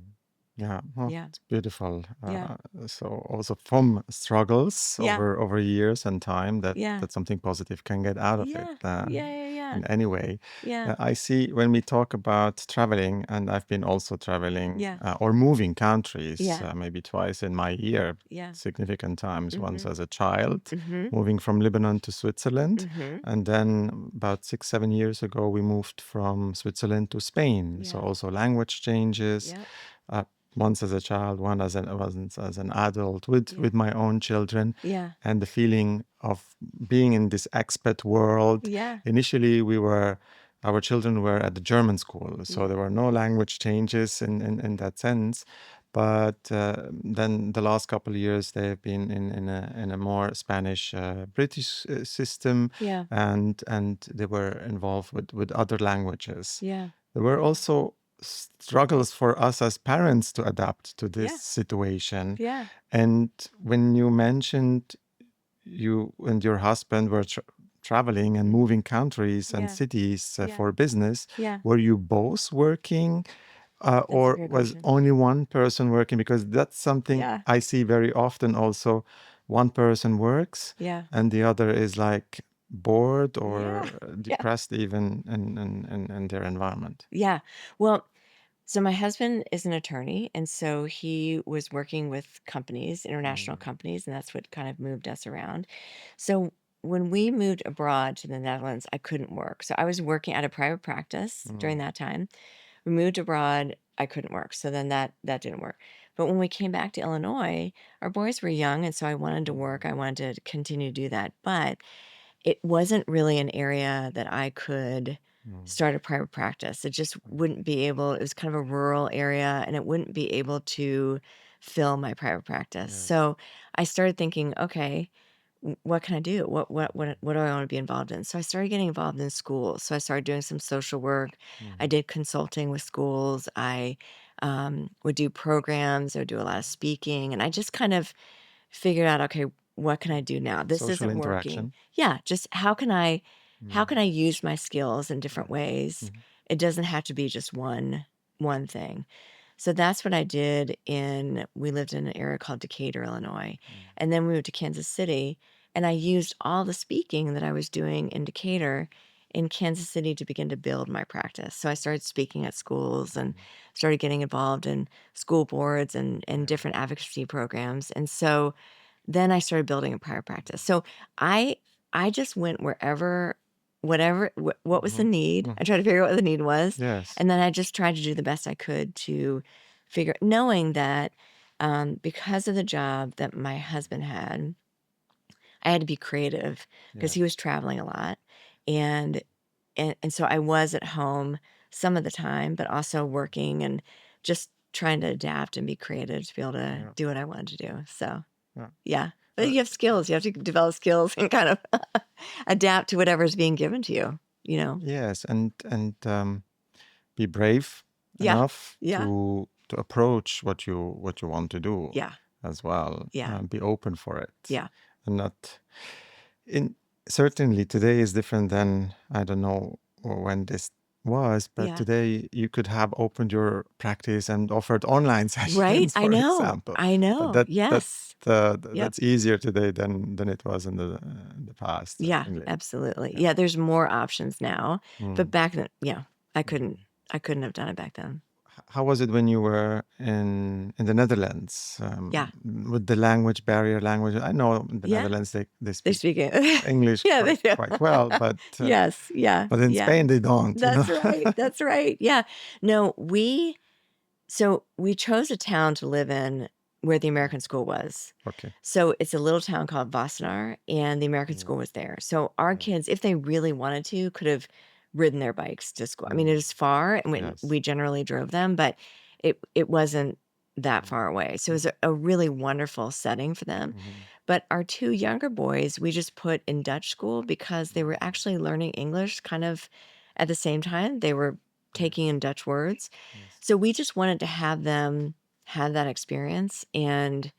Yeah, well, Yeah. it's beautiful. Yeah. So also from struggles Yeah. over years and time, Yeah. that something positive can get out of it Yeah. Yeah. Yeah. Yeah. in any way. Yeah. I see when we talk about traveling, and I've been also traveling Yeah. or moving countries, Yeah. maybe twice in my year, Yeah. significant times. Once Mm-hmm. as a child, Mm-hmm. moving from Lebanon to Switzerland, Mm-hmm. and then about 6, 7 years ago, we moved from Switzerland to Spain. So Yeah. also language changes. Yep. Uh, once as a child, once as an adult with Yeah. my own children, Yeah. and the feeling of being in this expat world. Yeah. Initially, our children were at the German school, so there Yeah. were no language changes in that sense. But then the last couple of years, they've been in a more Spanish British system, Yeah. and they were involved with other languages. Yeah. There were also struggles for us as parents to adapt to this Yeah. situation. Yeah. And when you mentioned you and your husband were traveling and Mhm. moving countries and Yeah. cities Yeah. for business, Yeah. were you both working, That's a or great was question. only one person working? Because that's something Yeah. I see very often also. One person works Yeah. and the other is like bored Yeah. or Yeah. depressed even in their environment. Yeah. Well, so my husband is an attorney, and so he was working with companies, international Mm, companies, and that's what kind of moved us around. So when we moved abroad to the Netherlands, I couldn't work. So I was working at a private practice during mm, that time. We moved abroad, I couldn't work. So then that didn't work. But when we came back to Illinois, our boys were young, and so I wanted to work. mm, I wanted to continue to do that. But it wasn't really an area that I could mm, start a private practice. It just mm. wouldn't be able, it was kind of a rural area and it wouldn't be able to fill my private practice. Yes. So I started thinking, okay, what can I do? What do I want to be involved in? So I started getting involved in schools. So I started doing some social work. I Mhm. did consulting with schools. I would do programs. I would do a lot of speaking, and I just kind of figured out, okay, what can I do now? This Social isn't working. interaction. Yeah, just how Mm. can I use my skills in different Yes. ways? Mhm. It doesn't have to be just one thing. So that's what I did in we lived in an area called Decatur, Illinois. Mm. And then we moved to Kansas City, and I used all the speaking that I was doing in Decatur in Kansas City to begin to build my practice. So I started speaking at schools and Mhm. started getting involved in school boards and Yeah. different advocacy programs. And so then I started building a private practice. So I I just went wherever, whatever, what was the Mhm. need. I Mhm. tried to figure out what the need was, Yes. and then I just tried to do the best I could to figure, knowing that because of the job that my husband had, I had to be creative because Yeah. he was traveling a lot, and and so I was at home some of the time, but also working and just trying to adapt and be creative to be able to Yeah. do what I wanted to do. So Yeah. yeah. But Uh, you have skills. You have to develop skills and kind of adapt to whatever's being given to you, you know? yes, and be brave Yeah. enough Yeah. to approach what you want to do Yeah. as well. Yeah. Be open for it, Yeah. and not in certainly today is different than I don't know when this was, but Yeah. today you could have opened your practice and offered online Right? sessions, I for know. example. I know. That Yes. Yep. that's easier today than it was in the past, Yeah, certainly. absolutely. Yeah. Yeah, there's more options now, but Mm. back then, yeah, I couldn't Mm. I couldn't have done it back then. How was it when you were in the Netherlands, Yeah. with the language barrier? Language, I know in the Yeah. Netherlands they They speak speak it. English Yeah, they do. quite well, Yes. Yeah. but in Yeah. Spain they don't, you know. That's right. That's right. Yeah. No, we chose a town to live in where the American school was. Okay. So it's a little town called Wassenaar, and the American Yeah. school was there. So our Yeah. kids, if they really wanted to, could have ridden their bikes to school. I mean, it Mm. is far, and Yes. we generally drove them, but it wasn't that Mm. far away. So it was Mm. a really wonderful setting for them. Mhm. But our two younger boys, we just put in Dutch school because they were Mm. actually learning English kind of at the same time. They were taking Yes. in Dutch words. Yes. So we just wanted to have them have that experience, and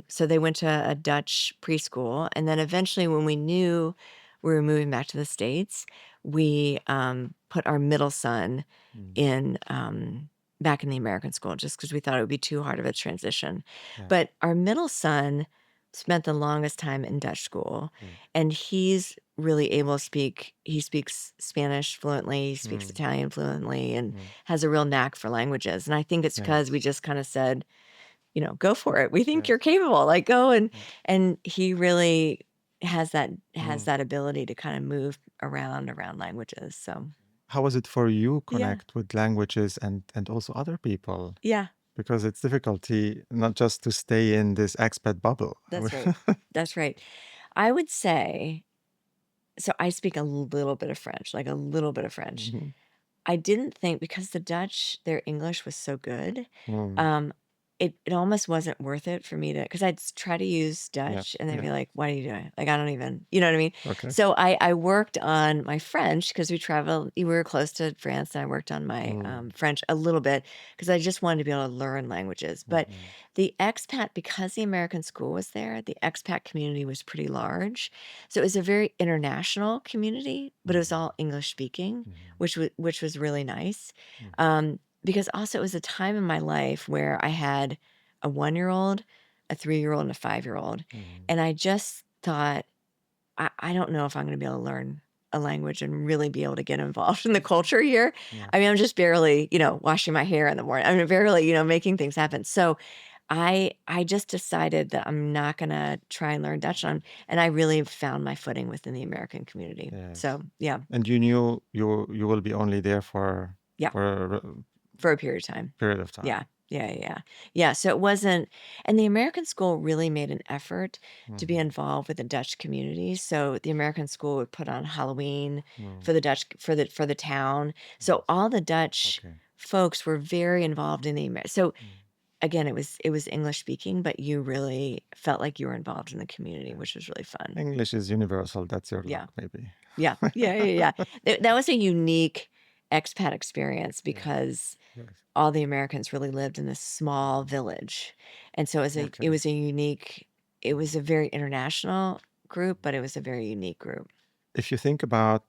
so they went to a Dutch preschool, and then eventually when we knew we were moving back to the States, we, put our middle son Mm. in, back in the American school just because we thought it would be too hard of a transition. Yeah. But our middle son spent the longest time in Dutch school, Mm. and he's really able to he speaks Spanish fluently, he speaks Mm. Italian fluently, and Mm. has a real knack for languages, and I think it's because we Yes. just kinda said, "Go for it. We think you're Yes. capable, like, go," Yeah. and he really has Mm. that ability to kinda move around languages, so How was it for you yeah. connect with languages and also other people? Yeah. because it's difficulty not just to stay in this expat bubble. That's right. That's right. I would say, so I speak a little bit of French, like a little bit of French. Mhm. I didn't think because the Dutch, their English was so good, Mm. um, it almost wasn't worth it for me to, because I'd try to use Yeah, Dutch and they'd yeah. be like, "What are you doing?" Like, I don't even, you know what I mean? Okay. So I worked on my French because we were close to France, and I worked on my Mm. French a little bit because I just wanted to be able to learn languages. But Mhm. the expat, because the American school was there, the expat community was pretty large. So it was a very international community, but it was Mhm. all English speaking, Mhm. which was really nice. Mhm. Because also it was a time in my life where I had a 1-year-old, a 3-year-old, and a 5-year-old, Mhm. and I just thought, I don't know if I'm gonna be able to learn a language and really be able to get involved in the culture here. Yeah. I mean, I'm just barely, washing my hair in the morning. I mean, barely, making things happen. So I just decided that I'm not gonna try and learn Dutch, and I really found my footing within the American community. Yes. So yeah, And you knew you will be only there yeah, for a for a period of time. period of time. Yeah. Yeah, yeah, yeah. Yeah, so it wasn't, and the American school really made an effort to be Mhm. involved with the Dutch community. So the American school would put on Halloween Mm. for the Dutch for the town. So Yes. all the Dutch Okay. folks were very involved in so Mm. again, it was English speaking, but you really felt like you were involved in the community, Yes. which was really fun. English is universal. That's your Yeah. luck, maybe. Yeah. Yeah, yeah, yeah. That was a unique expat experience Yes. because Yes. all the Americans really lived in this small village. And so it Okay. was a unique, it was Mm. a very international group, but it was a very unique group. If you think about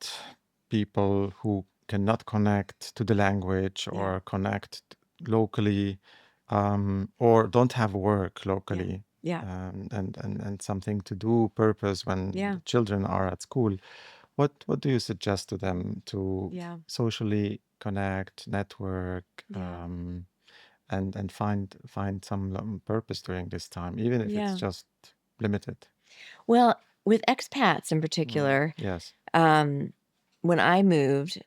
people who cannot connect to the language Yeah. or connect locally, or don't have work Yeah. locally, Yeah. and something to do, purpose when Yeah. the children are at school, what do you suggest to them to Yeah. socially connect, network, Yeah. and find some purpose during this time, even if it's Yeah. just limited? Well, with expats in Mm. particular, Yes. Um, when I moved,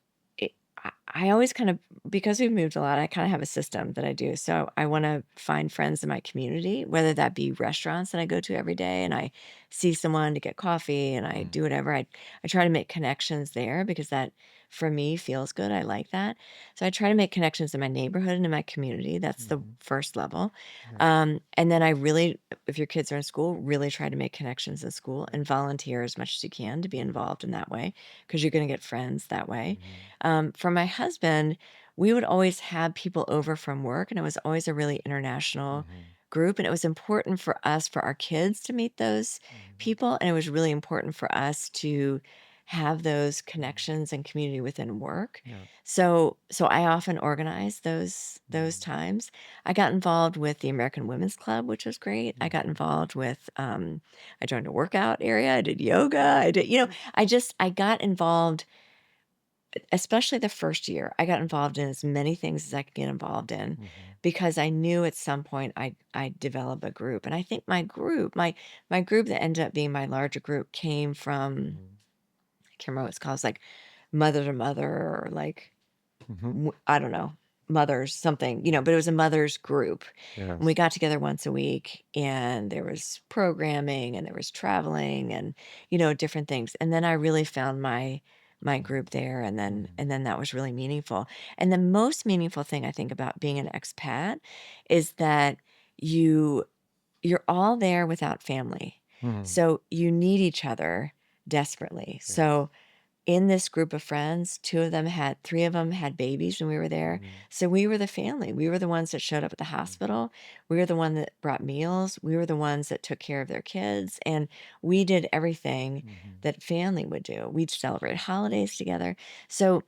I always kind of, because we've moved a lot, I kind of have a system that I do. So I want to find friends in my community, whether that be restaurants that I go to every day and I see someone to get coffee and I Mm. do whatever. I try to make connections there because that for me feels good. I like that. So I try to make connections in my neighborhood and in my community. That's the Mhm. first level. Yeah. And then I really, if your kids are in school, really try to make connections in school Yeah. and volunteer as much as you can to be Mhm. involved in that way because you're going to get friends that way. Mhm. For my husband, we would always have people over from work, and it was always a really international Mhm. group. And it was important for us, for our kids to meet those Mhm. people. And it was really important for us to have those Mhm. connections and community within work. Yeah. So I often organize those Mhm. times. I got involved with the American Women's Club, which was great. I got Mhm. involved with I joined a workout area. I did yoga. I did, I got involved, especially the first year. I got involved in as many things as I could get involved in Mhm. because I knew at some point I'd develop a group. And I think my group that ended up being my larger group came from, Mhm. I can't remember what it's called. It's like mother to mother, or like Mhm. I don't know, mothers, something, Mhm. but it was a mothers group. And we Yes. got together once a week and there was programming and there was traveling and, different things. And then I really found my group there, and then Mhm. and then that was really meaningful. And the most meaningful thing I think about being an expat is that you you're all there without family. Mhm. So you need each other desperately. Yes. So in this group of friends, 3 of them had babies when we were there. Mhm. So we were the family. We were the ones that showed up at the Mhm. hospital. We were the one that brought meals. We were the ones that took care of their kids. And we did everything Mhm. that family would do. We'd celebrate holidays together. So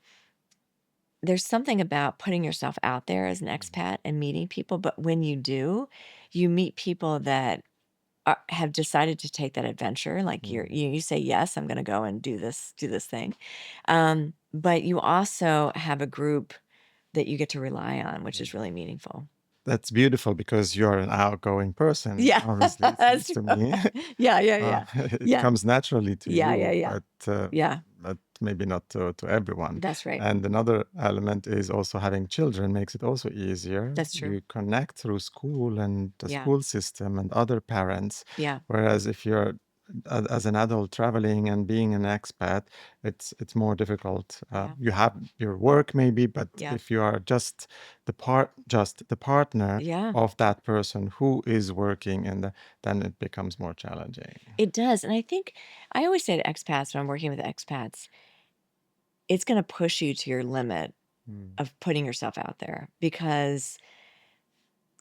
there's something about putting yourself out there as an Mhm. expat and meeting people. But when you do, you meet people that have decided to take that adventure. Like Mhm. you say, yes, I'm going to go and do this thing. But you also have a group that you get to rely on, which is Yes. really meaningful. That's beautiful because you're an outgoing person, Yeah. obviously, it seems That's to me. yeah, yeah, yeah. It Yeah. comes naturally to Yeah, yeah, you, yeah. but Yeah. maybe not to everyone. That's right. And another element is also having children makes it also easier. That's true. You connect through school and the Yeah. school system and other parents. Yeah. Whereas if you're as an adult traveling and being an expat, it's more difficult. Yeah. You have your work maybe, but Yeah. if you are just the partner Yeah. of that person who is working, then it becomes more challenging. It does. And I think I always say to expats when I'm working with expats, it's going to push you to your limit Mm, of putting yourself out there because,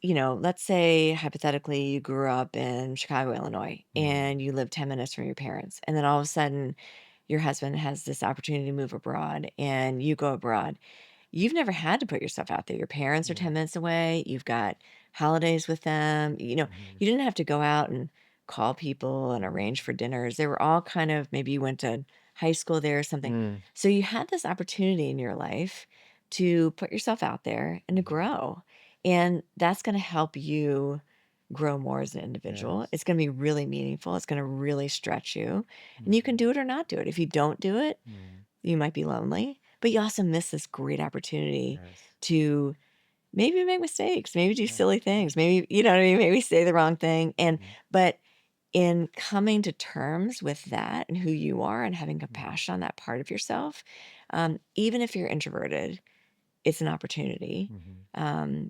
let's say hypothetically you grew up in Chicago, Illinois, mm, and you live 10 minutes from your parents. And then all of a sudden, your husband has this opportunity to move abroad and you go abroad. You've never had to put yourself out there. Your parents are yeah. 10 minutes away. You've got holidays with them. Mhm, You didn't have to go out and call people and mhm, arrange for dinners. They were all kind of maybe you went to high school there or something. mm, So you had this opportunity in your life to put yourself out there and to mhm. grow. And that's going to help you grow more as an individual. Yes. It's going to be really meaningful. It's going to really stretch you. And you can Mhm, do it or not do it. If you don't do it, mm, you might be lonely, but you also miss this great opportunity yes. to maybe make mistakes, maybe do Yeah. silly Yeah. things, maybe, you know what I mean? Maybe say the wrong thing. Mhm, But in coming to terms with that and who you are and having mhm, compassion on that part of yourself, even if you're introverted, it's an opportunity. mhm.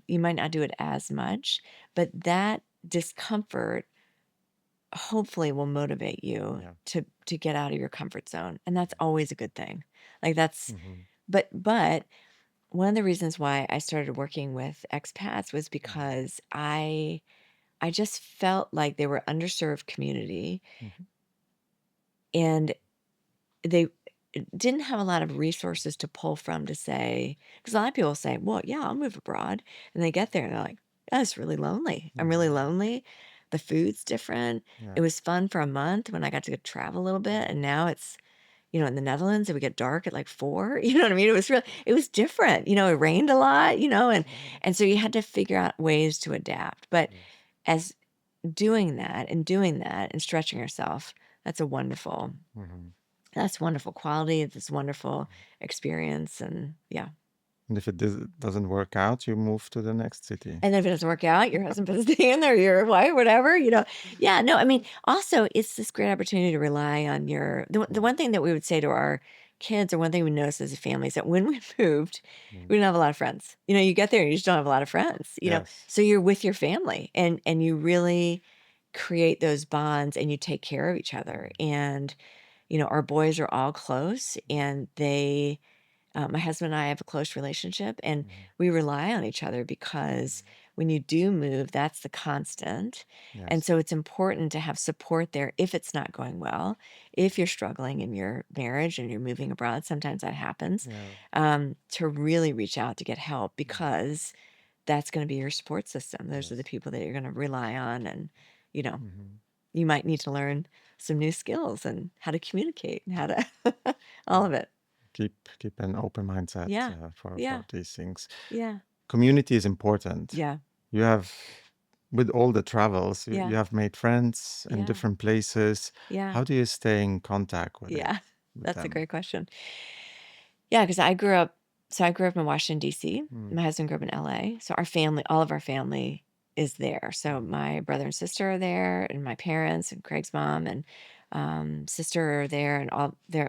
You might not do it as much, but that discomfort hopefully will motivate you Yeah. to get out of your comfort zone. And that's always a good thing. Like that's Mhm, but one of the reasons why I started working with expats was mhm, because I just felt like they were underserved community mhm, and they didn't have a lot of resources to pull from to say because a lot of people say, "Well, yeah, I'll move abroad," and they get there and they're like, "Oh, it's really lonely. I'm really mhm. lonely. The food's different. Yeah. It was fun for a month when I got to go travel a little bit, and Mhm, now it's." In the Netherlands, it would get dark at like 4, you know what I mean? It was different, it rained a lot, and so you had to figure out ways to adapt, but yes. as doing that and stretching yourself, that's a wonderful Mhm. that's wonderful quality, it's wonderful experience, and yeah. And if it doesn't work out, you move to the next city. And if it doesn't work out, your husband puts his hand or your wife, whatever. Yeah, no, I mean, also, it's this great opportunity to rely on the Mm, one thing that we would say to our kids, or one thing we noticed as a family is that when we moved, mm. we didn't have a lot of friends. You get there and you just don't have a lot of friends. Yes. So you're with your family and you really create those bonds and you take care of each other. Mm, And, our boys are all close and my husband and I have a close relationship, and mhm, we rely on each other because mhm. when you do move, that's the constant. And Yes. so it's important to have support there if it's not going well, if you're struggling in your marriage and you're moving abroad, sometimes that happens, Yeah. to really reach out to get help Mhm. because that's going to be your support system. Those are the Yes. people that you're going to rely on. And, you know, Mhm. you might need to learn some new skills and how to communicate and how to, all Yeah. of it. Keep an open mindset Yeah. for Yeah. these things. Yeah. Community is important. Yeah. You have, with all the travels, you Yeah. have made friends in Yeah. different places. Yeah. How do you stay in contact Yeah. with That's a them? great question. Yeah, because I grew up in Washington, DC. Mm, My husband grew up in LA. So all of our family is there. So mhm, my brother and sister are there, and my parents and Craig's mom and sister are there, and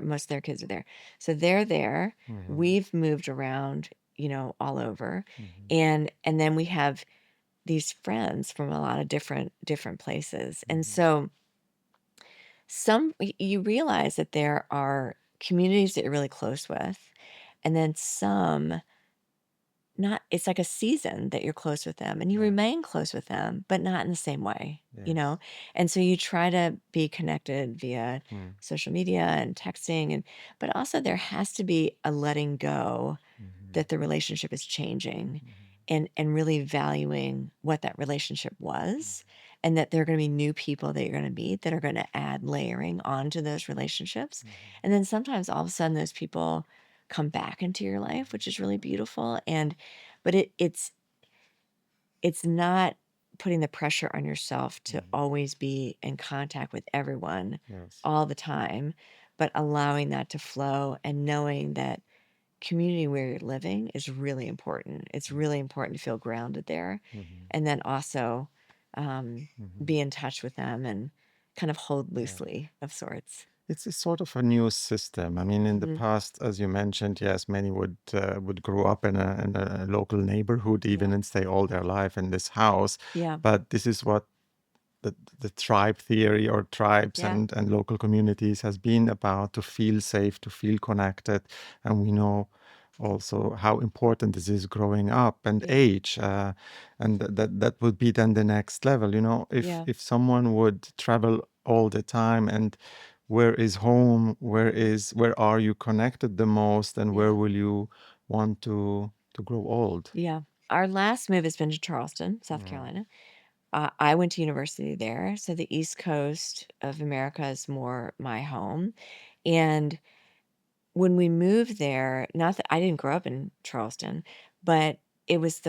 most of their kids are there. So they're there. mhm, We've moved around, all over. mhm, And then we have these friends from a lot of different places. And mhm. so you realize that there are communities that you're really close with, and then some not it's like a season that you're close with them and you Yeah. remain close with them, but not in the same way. Yes. And so you try to be connected via Mm, social media and texting, but also there has to be a letting go mhm, that the relationship is changing mhm, and really valuing what that relationship was, and that there are going to be new people that you're going to meet that are going to add layering onto those relationships. mhm, And then sometimes all of a sudden those people come back into your life, which is really beautiful. But it's not putting the pressure on yourself to mhm. always be in contact with everyone Yes. all the time, but allowing that to flow and knowing that community where you're living is really important. It's really important to feel grounded there, Mhm. and then also Mhm. be in touch with them and kind of hold Yeah. loosely of sorts. It's a sort of a new system. I mean, in the Hmm. past, as you mentioned, yes, many would grow up in a local neighborhood even Yeah. and stay all their life in this house. Yeah. But this is what the tribe theory or tribes Yeah. and local communities has been about, to feel safe, to feel connected. And we know also how important this is growing up and Yeah. age. And that would be then the next level. Yeah. If someone would travel all the time, and where is home, where are you connected the most, and where Yeah. will you want to grow old? Yeah. Our last move has been to Charleston, South Mm, Carolina. I went to university there, so the East Coast of America is more my home. And when we moved there, not that I didn't grow up in Charleston, but it was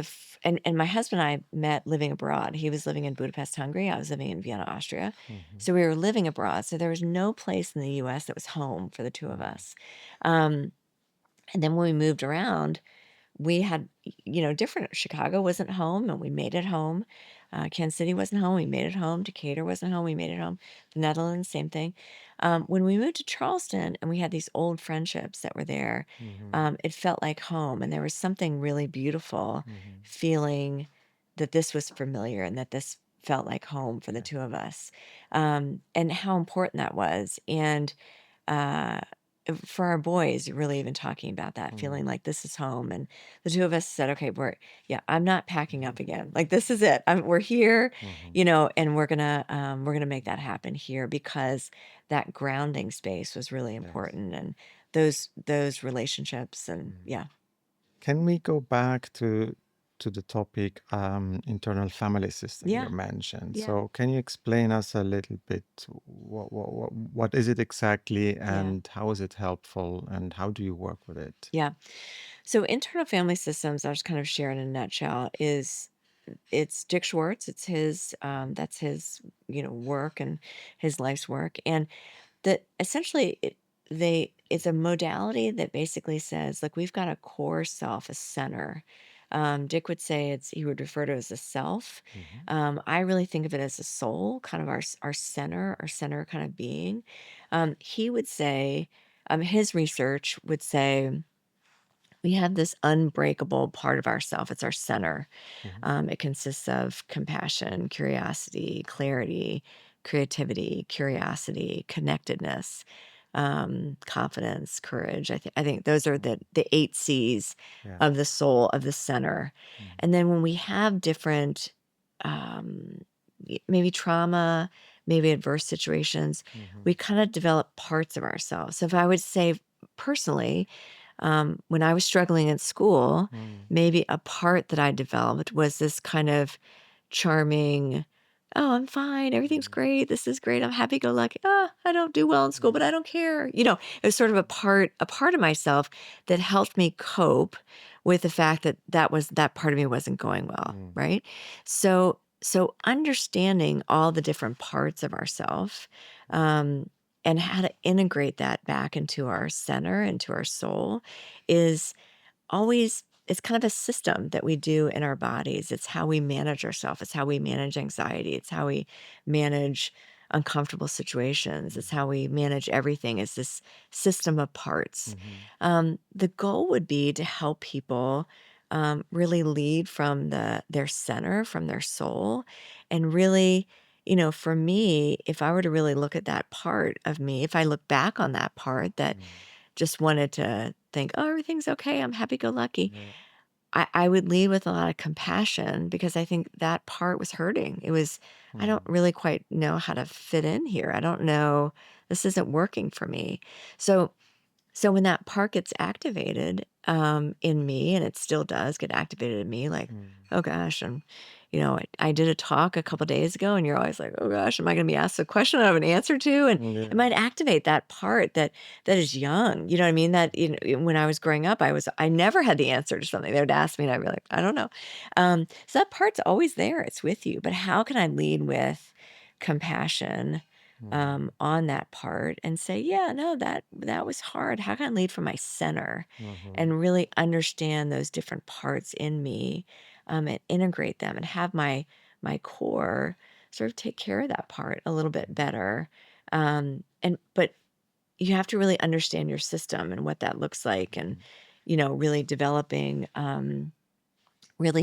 and my husband and I met living abroad. He was living in Budapest, Hungary. I was living in Vienna, Austria. mhm, So we were living abroad. So there was no place in the US that was home for the two of mm, us. Um, and then when we moved around, we had, different. Chicago wasn't home, and we made it home. Kansas City wasn't home, we made it home. Decatur wasn't home, we made it home. The Netherlands, same thing. When we moved to Charleston and we had these old friendships that were there, mhm, it felt like home. And there was something really beautiful mhm. feeling that this was familiar and that this felt like home for the Yeah. two of us, and how important that was. And uh, for our boys, really even talking about that, Mm, feeling like this is home. And the two of us said, okay, yeah, I'm not packing mhm, up again. Like this is it. We're here, mhm. and we're gonna make that happen here because that grounding space was really Yes. important, and those relationships, and Mm. yeah, Can we go back to the topic, internal family system you yeah, mentioned? yeah, So can you explain us a little bit, what is it exactly, yeah, and how is it helpful, and how do you work with it? yeah. So internal family systems, I'll just kind of share in a nutshell, is it's Dick Schwartz. It's his that's his, work and his life's work. And that essentially it's a modality that basically says, like, we've got a core self, a center. Dick would say he would refer to it as a self. Mhm, I really think of it as a soul, kind of our center kind of being. He would say, his research would say we have this unbreakable part of ourself. It's our center. mhm, It consists of compassion, curiosity, clarity, creativity, curiosity, connectedness, confidence, courage. I think those are mm, the 8 C's yeah. of the soul, of the center. Mm, And then when we have different, maybe trauma, maybe adverse situations, mhm, we kind of develop parts of ourselves. So if I would say personally, when I was struggling in school, mm, maybe a part that I developed was this kind of charming, "Oh, I'm fine. Everything's mm, great. This is great. I'm happy go lucky. Ah, I don't do well in school, mm, but I don't care." It was sort of a part of myself that helped me cope with the fact that part of me wasn't going well, mm, right? So understanding all the different parts of ourself, mm, um, and how to integrate that back into our center, into our soul, is always it's kind of a system that we do in our bodies. It's how we manage ourselves. It's how we manage anxiety. It's how we manage uncomfortable situations. It's mhm, how we manage everything. It's this system of parts. mhm, The goal would be to help people really lead from their center, from their soul, and really, for me, if I were to really look at that part of me, if I look back on that part that mm, just wanted to think, "Oh, everything's okay. I'm happy-go-lucky." yeah. I would lead with a lot of compassion because I think that part was hurting. I don't Mm, really quite know how to fit in here. I don't know, this isn't working for me. So so when that part gets activated, in me, and it still does get activated in me, like, mm, "Oh gosh," I did a talk a couple days ago, and you're always like, "Oh gosh, am I gonna be asked a question I have an answer to?" And it yeah. might activate that part that is young, you know what I mean? That, when I was growing up, I never had the answer to something. They would ask me, and I'd be like, "I don't know." So that part's always there, it's with you, but how can I lead with compassion, Mhm. on that part and say, yeah, no, that was hard. How can I lead from my center Mhm. and really understand those different parts in me, and integrate them and have my core sort of take care of that part a little bit better. And but you have to really understand your system and what that looks like, and Mhm. really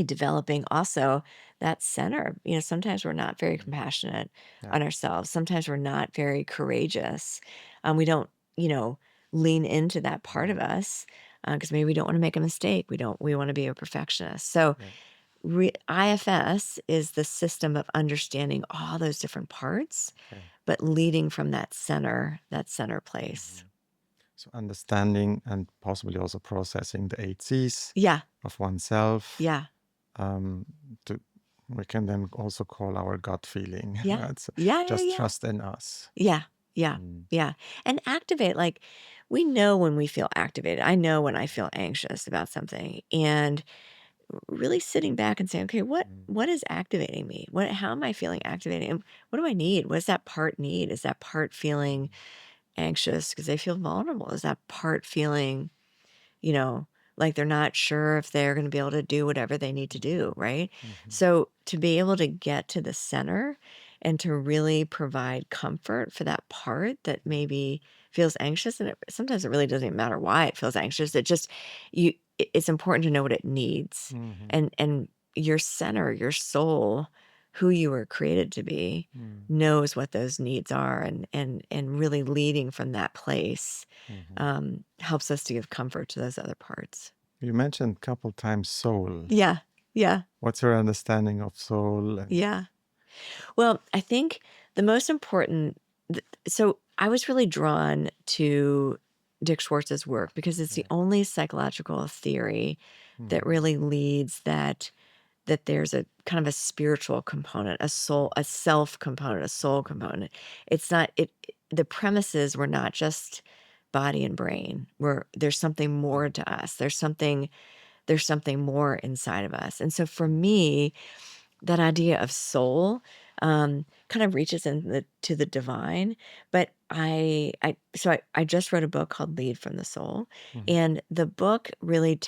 developing also that center. Sometimes we're not very Mhm. compassionate Yeah. on ourselves. Sometimes we're not very courageous. We don't, lean into that part of Mhm. us because maybe we don't want to make a mistake. We want to be a perfectionist. So Yeah. IFS is the system of understanding all those different parts, Okay. but leading from that center place. Mhm. So understanding and possibly also processing the 8 C's Yeah. of oneself, Yeah. um, to we can then also call our gut feeling. Yeah. Right? So Yeah. Yeah. just Yeah. trust in us. Yeah, yeah, Mm. yeah, and activate, like, we know when we feel activated. I know when I feel anxious about something, and really sitting back and saying, "Okay, what Mm. what is activating me? How am I feeling activating? And what do I need? What does that part need? Is that part feeling anxious because they feel vulnerable? Is that part feeling you know, like they're not sure if they're gonna be able to do whatever they need to do, right? Mhm. So to be able to get to the center and to really provide comfort for that part that maybe feels anxious, and sometimes it really doesn't even matter why it feels anxious. It just it's important to know what it needs. Mhm. And your center, your soul, who you were created to be, Mm. knows what those needs are, and really leading from that place Mhm. helps us to give comfort to those other parts. You mentioned a couple times soul. Yeah. Yeah. What's your understanding of soul? And Yeah. Well, I think the most important so I was really drawn to Dick Schwartz's work because it's the okay. only psychological theory that Mhm. really leads that there's a kind of a spiritual component, a soul, a self component, a soul Mhm. component. It's not the premises were not just body and brain. Where there's something more Mhm. to us. There's something more inside of us. And so for Mhm. me, that idea of soul kind of reaches to the divine. But I just wrote a book called Lead from the Soul. Mhm. And the book really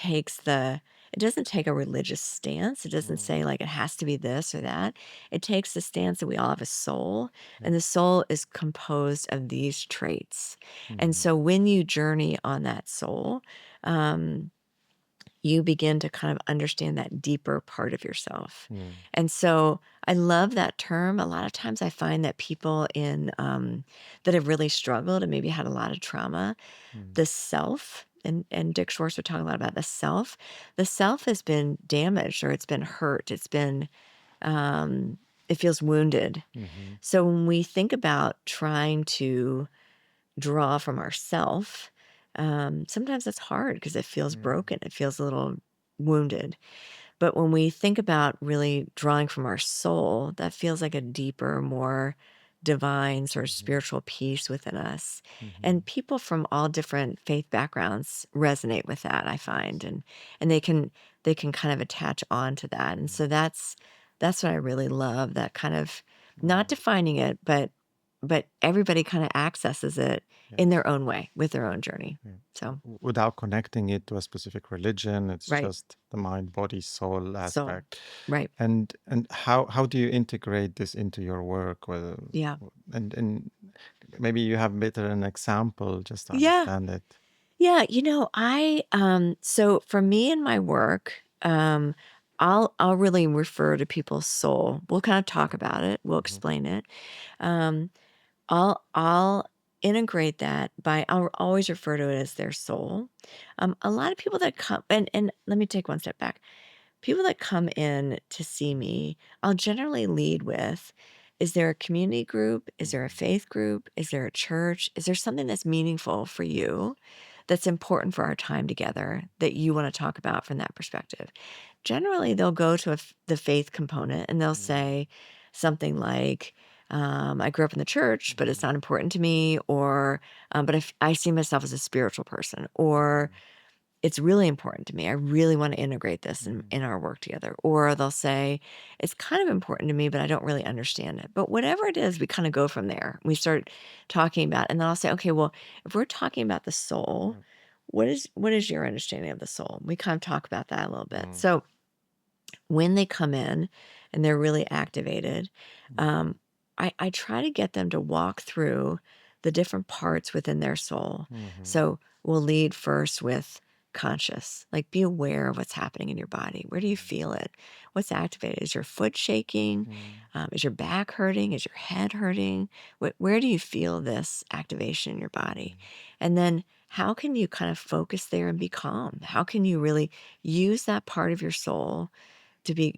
it doesn't take a religious stance. It doesn't Mhm. say like it has to be this or that. It takes the stance that we all have a soul, Yeah. and the soul is composed of these traits. And Mhm. so when you journey on that soul, um, you begin to kind of understand that deeper part of yourself. Mm. And so I love that term. A lot of times I find that people that have really struggled and maybe had a lot of trauma, Mm. the self, and Dick Schwartz would talk a lot about the self has been damaged, or it's been hurt. Um, it feels wounded. Mhm. So when we think about trying to draw from ourself, sometimes it's hard because it feels Mm. broken. It feels a little wounded. But when we think about really drawing from our soul, that feels like a deeper, more divine sort of Mhm. spiritual peace within us. And Mhm. people from all different faith backgrounds resonate with that, I find, Yes. and they can kind of attach on to that. And Mm. so that's what I really love, that kind of not Mm. defining it, but everybody kind of accesses it in Yes. their own way with their own journey. Yeah. So, Without connecting it to a specific religion, it's right. just the mind, body, soul So, aspect. right. And how do you integrate this into your work? Whether Yeah. and maybe you have better an example just to Yeah. understand it. Yeah, so for me and my work, I'll really refer to people's soul. We'll kind of talk about it. We'll Mhm. explain it. Um, I'll integrate that by I'll always refer to it as their soul. A lot of people that come, and let me take one step back. People that come in to see me, I'll generally lead with, is there a community group? Is there a Mhm. faith group? Is there a church? Is there something that's meaningful for you, that's important for our time together, that you want to talk about from that perspective? Generally, they'll go to the faith component and they'll Mhm. say something like, I grew up in the church, but it's Mhm. not important to me, or, but if I see myself as a spiritual person, or Mhm. it's really important to me. I really want to integrate this Mm, in our work together. Or they'll say, it's kind of important to me, but I don't really understand it. But whatever it is, we kind of go from there. We start talking about, and then I'll say, okay, well, if we're talking about the soul, yeah, what is your understanding of the soul? We kind of talk about that a little bit. mm, So when they come in and they're really activated, mm, um, I try to get them to walk through the different parts within their soul. mhm, So we'll lead first with conscious, like be aware of what's happening in your body. Where do you mm, feel it? What's activated? Is your foot shaking? mm, Is your back hurting? Is your head hurting? Where do you feel this activation in your body? mm, And then how can you kind of focus there and be calm? How can you really use that part of your soul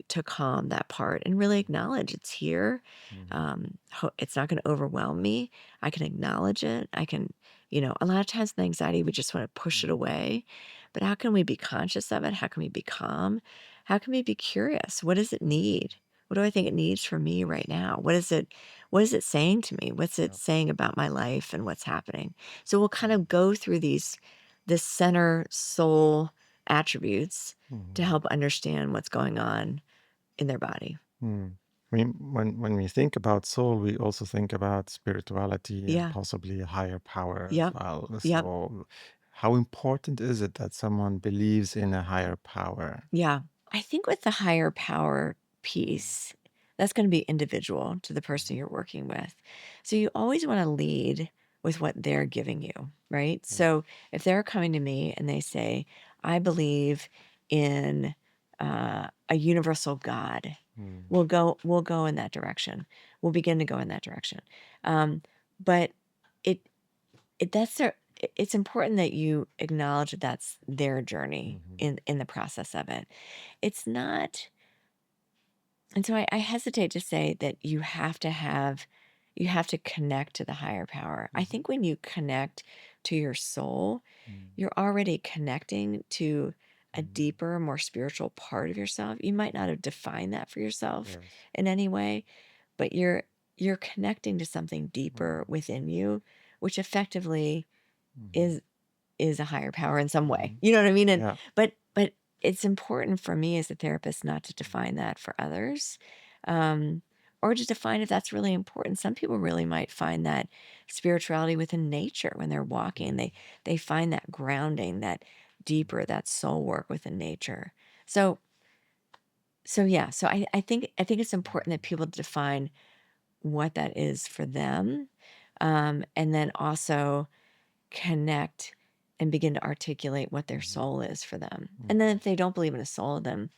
to calm that part and really acknowledge it's here. mhm, It's not going to overwhelm me. I can acknowledge it. I can, a lot of times in anxiety, we just want to push it mhm, away. But how can we be conscious of it? How can we be calm? How can we be curious? What does it mhm, need? What do I think it needs from me right now? What is it saying to me? What's it yeah, saying about my life and what's happening? So we'll kind of mhm, go through this center soul attributes to mhm, help understand what's going on in their body. mm. When we think about soul, we also think about spirituality and Yeah. possibly a higher power as Yep. well. Yep. So, how important is it that someone believes in a higher power? Yeah. I think with the higher power Mm, piece, that's going to be individual to the person mhm, you're working with. So you always want to lead with what they're giving you, right? yeah, So if they're coming to me and they say, I believe in a universal God, mm, we'll go in that direction. We'll begin to go in that direction. Um, but it it's important that you acknowledge that that's their journey mhm, in the process of it. It's not, and so I hesitate to say that you have to connect to the higher power. I mhm, think when you connect to your soul, mm, you're already connecting to a mhm, deeper, more spiritual part of yourself. You might not have defined that for yourself yes, in any way, but you're connecting to something deeper mhm, within you, which effectively mhm, is is a higher power in some way. mhm, You know what I mean? And yeah, but it's important for me as a therapist not to define that for others. Um, or to define if that's really important. Some people really might find that spirituality within nature when they're walking. mm, They find that grounding, that deeper, that soul work within nature. So yeah, so I think it's important that mhm, people define what that is for them. And then also connect and begin to articulate what their mhm, soul is for them. And then mhm, if they don't believe in a soul, then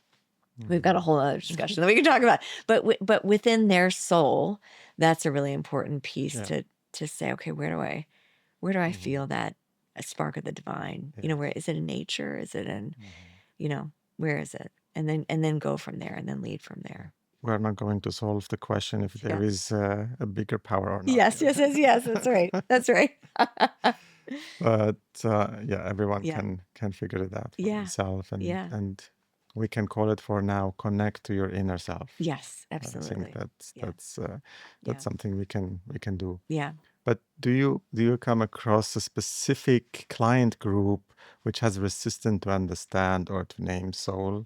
we've got a mhm, whole other discussion that we can talk about. But within their soul, that's a really important piece yeah, to say, okay, where do I mhm, feel that a spark of the divine? Where yes, is it in nature? Is it in, mhm, where is it? And then go from there and then lead from yeah. there. We're not going to solve the question if there Yeah. is a bigger power or not Yes, here. yes, yes, yes. That's right. That's right. But yeah, everyone Yeah. can figure it out for Yeah. themselves, Yeah. and we can call it for now connect to your inner self. Yes, I think absolutely. Yeah. that's Yeah. something we can do. Yeah. But do you come across a specific client group which has resistant to understand or to name soul?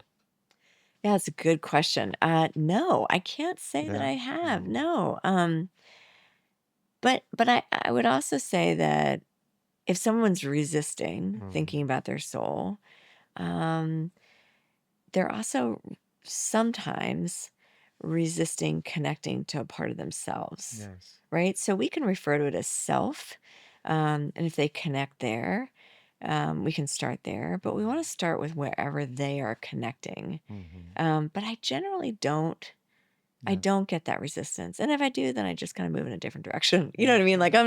Yeah, it's a good question. No, I can't say that Yeah. I have. Mm, No. But I would also say that if someone's resisting thinking mhm, about their soul, um, they're also sometimes resisting connecting to a part of themselves, yes. right? So we can refer to it as self. And if they connect there, we can start there, but we want to Mhm, start with wherever they are connecting. mhm, But I generally don't. I yeah. don't get that resistance, and if I do, then I just kinda move in a different direction, you know Yeah. what I mean? Like, Yeah.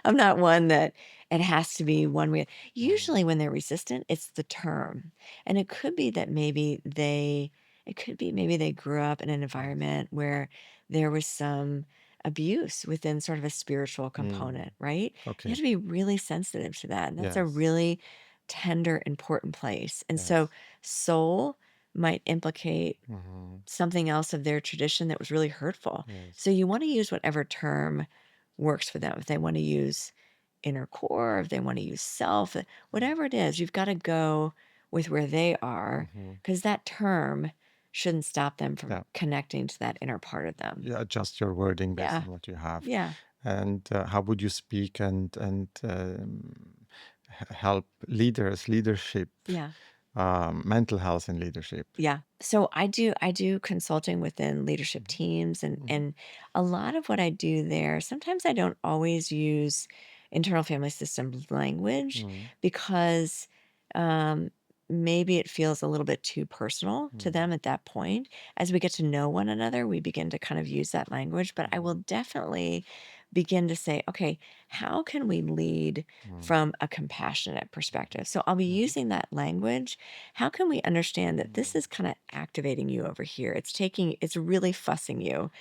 I'm not one that it has to be one way. Mm, Usually when they're resistant, it's the term, and it could be maybe they grew up in an yes. environment where there was some abuse within sort of a spiritual Mm, component, right? You have okay. to be really sensitive to that, and that's a Yes. really tender, important place, and so Yes. soul might implicate Mhm, something else of their tradition that was really hurtful. yes. So you want to use whatever term works for them. If they want to use inner core, if they want to use self, Mm, whatever it is, you've got to go with where they are, Hmm. because that term shouldn't stop them from Yeah. connecting to that inner part of them. You adjust your wording based Yeah. on what you have. Yeah. And how would you speak and help leadership, Yeah. mental health and leadership? Yeah. So I do consulting within leadership teams, Hmm. and a lot of what I do there, sometimes I don't always use internal family systems language Hmm. because um maybe it feels a little bit too personal to Hmm. them at that point. As we get to know one another, we begin to kind of use that language, but I will definitely begin to say, okay, how can we lead Hmm. from a compassionate perspective? So I'll be using that language. How can we understand that this is kind of activating you over here? It's really fussing you.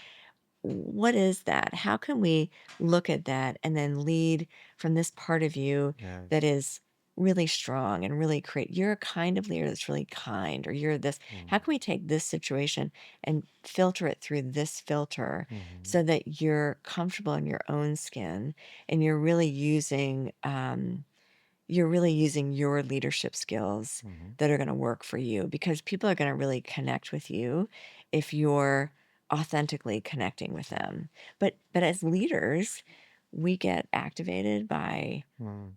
What is that? How can we look at that and then lead from this part of you that Yes. is really strong and really create? You're a kind of leader that's really kind, or you're this. How Hmm. can we take this situation and filter it through this filter Hmm. so that you're comfortable in your own skin and you're really using your leadership skills Hmm. that are going to work for you, because people are going to really connect with you if you're authentically connecting with them. But as leaders, we get activated by Hmm.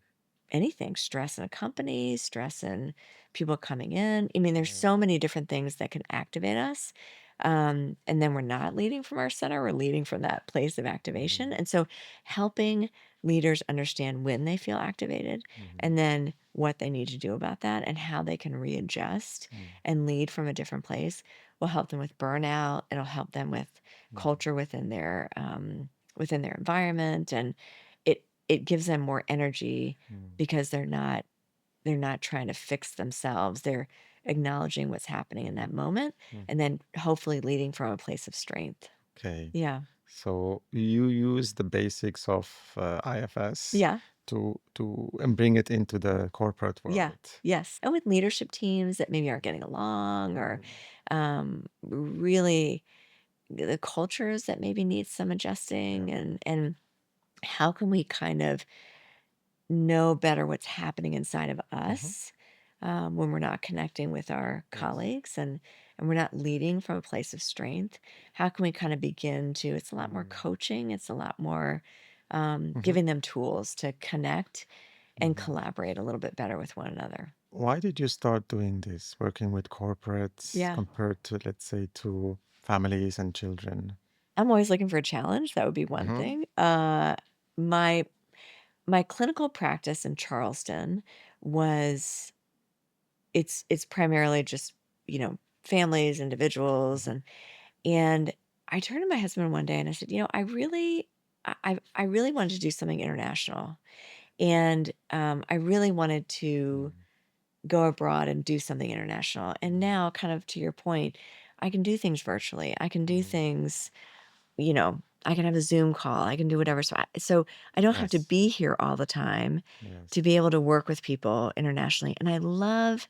anything, stress in a company, stress in people coming in. I mean, there's Yes. so many different things that can activate us. And then we're not leading from our center, we're leading from that place of activation. Hmm. And so helping leaders understand when they feel activated Hmm. and then what they need to do about that and how they can readjust and lead from a different place will help them with burnout. It'll help them with Hmm. culture within their environment, and it gives them more energy Hmm. because they're not trying to fix themselves. They're acknowledging what's happening in Hmm. that moment Hmm. and then hopefully leading from a place of strength. Okay. Yeah. So you use the basics of IFS Yeah. to and bring it into the corporate Yeah. world. Yes. And with leadership teams that maybe aren't getting along, or really the cultures that maybe need some Yeah. adjusting, and how can we kind of know better what's happening inside of Hmm. us when we're not connecting with our Yes. colleagues, and we're not leading from a place of strength. How can we kind of begin to, it's a lot more Mm. coaching, it's a lot more Hmm. giving them tools to connect and Hmm. collaborate a little bit better with one another. Why did you start doing this, working with corporates Yeah. compared to, let's say, to families and children? I'm always looking for a challenge. That would be one Hmm. thing. My my clinical practice in Charleston was, it's primarily just, families, individuals, Hmm. and I turned to my husband one day and I said, I really wanted to do something international. And I really wanted to go abroad and do something international. And now, kind of to your point, I can do things virtually. I can do Hmm. things, I can have a Zoom call. I can do whatever. So I don't have to Yes. be here all the time to Yes. be able to work with people internationally. And I love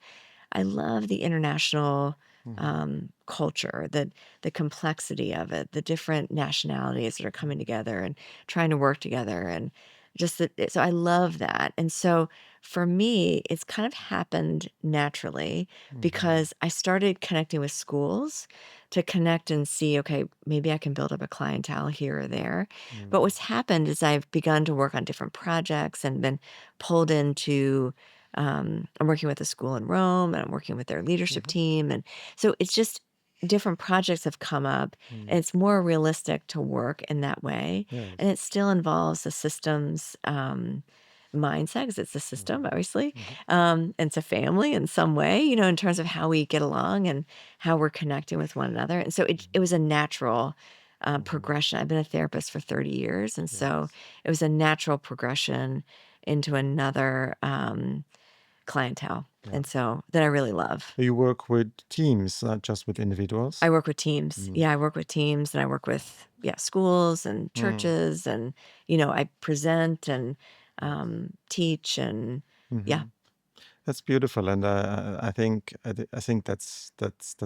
the international Hmm. culture, the complexity of it, the different nationalities that are coming together and trying to work together, and just that. So I love that. And so for me, it's kind of happened naturally Hmm. because I started connecting with schools to connect and see, okay, maybe I can build up a clientele here or there. But Hmm. what's happened is I've begun to work on different projects and been pulled into I'm working with a school in Rome, and I'm working with their leadership Hmm. team. And so it's just different projects have come up, Hmm. and it's more realistic to work in that way. And Yes. it still involves the systems mindset, because it's a system, Hmm. obviously. Hmm. And it's a family in some way, in terms of how we get along and how we're connecting with one another. And so it was a natural Hmm. progression. I've been a therapist for 30 years. And so Yes. it was a natural progression into another clientele, Yeah. and so that I really love. You work with teams, not just with individuals. I work with teams. Mm. Yeah, I work with teams, and I work with, schools and Mm. churches, and, I present and Yes. teach, and yeah, Hmm. That's beautiful, and I think that's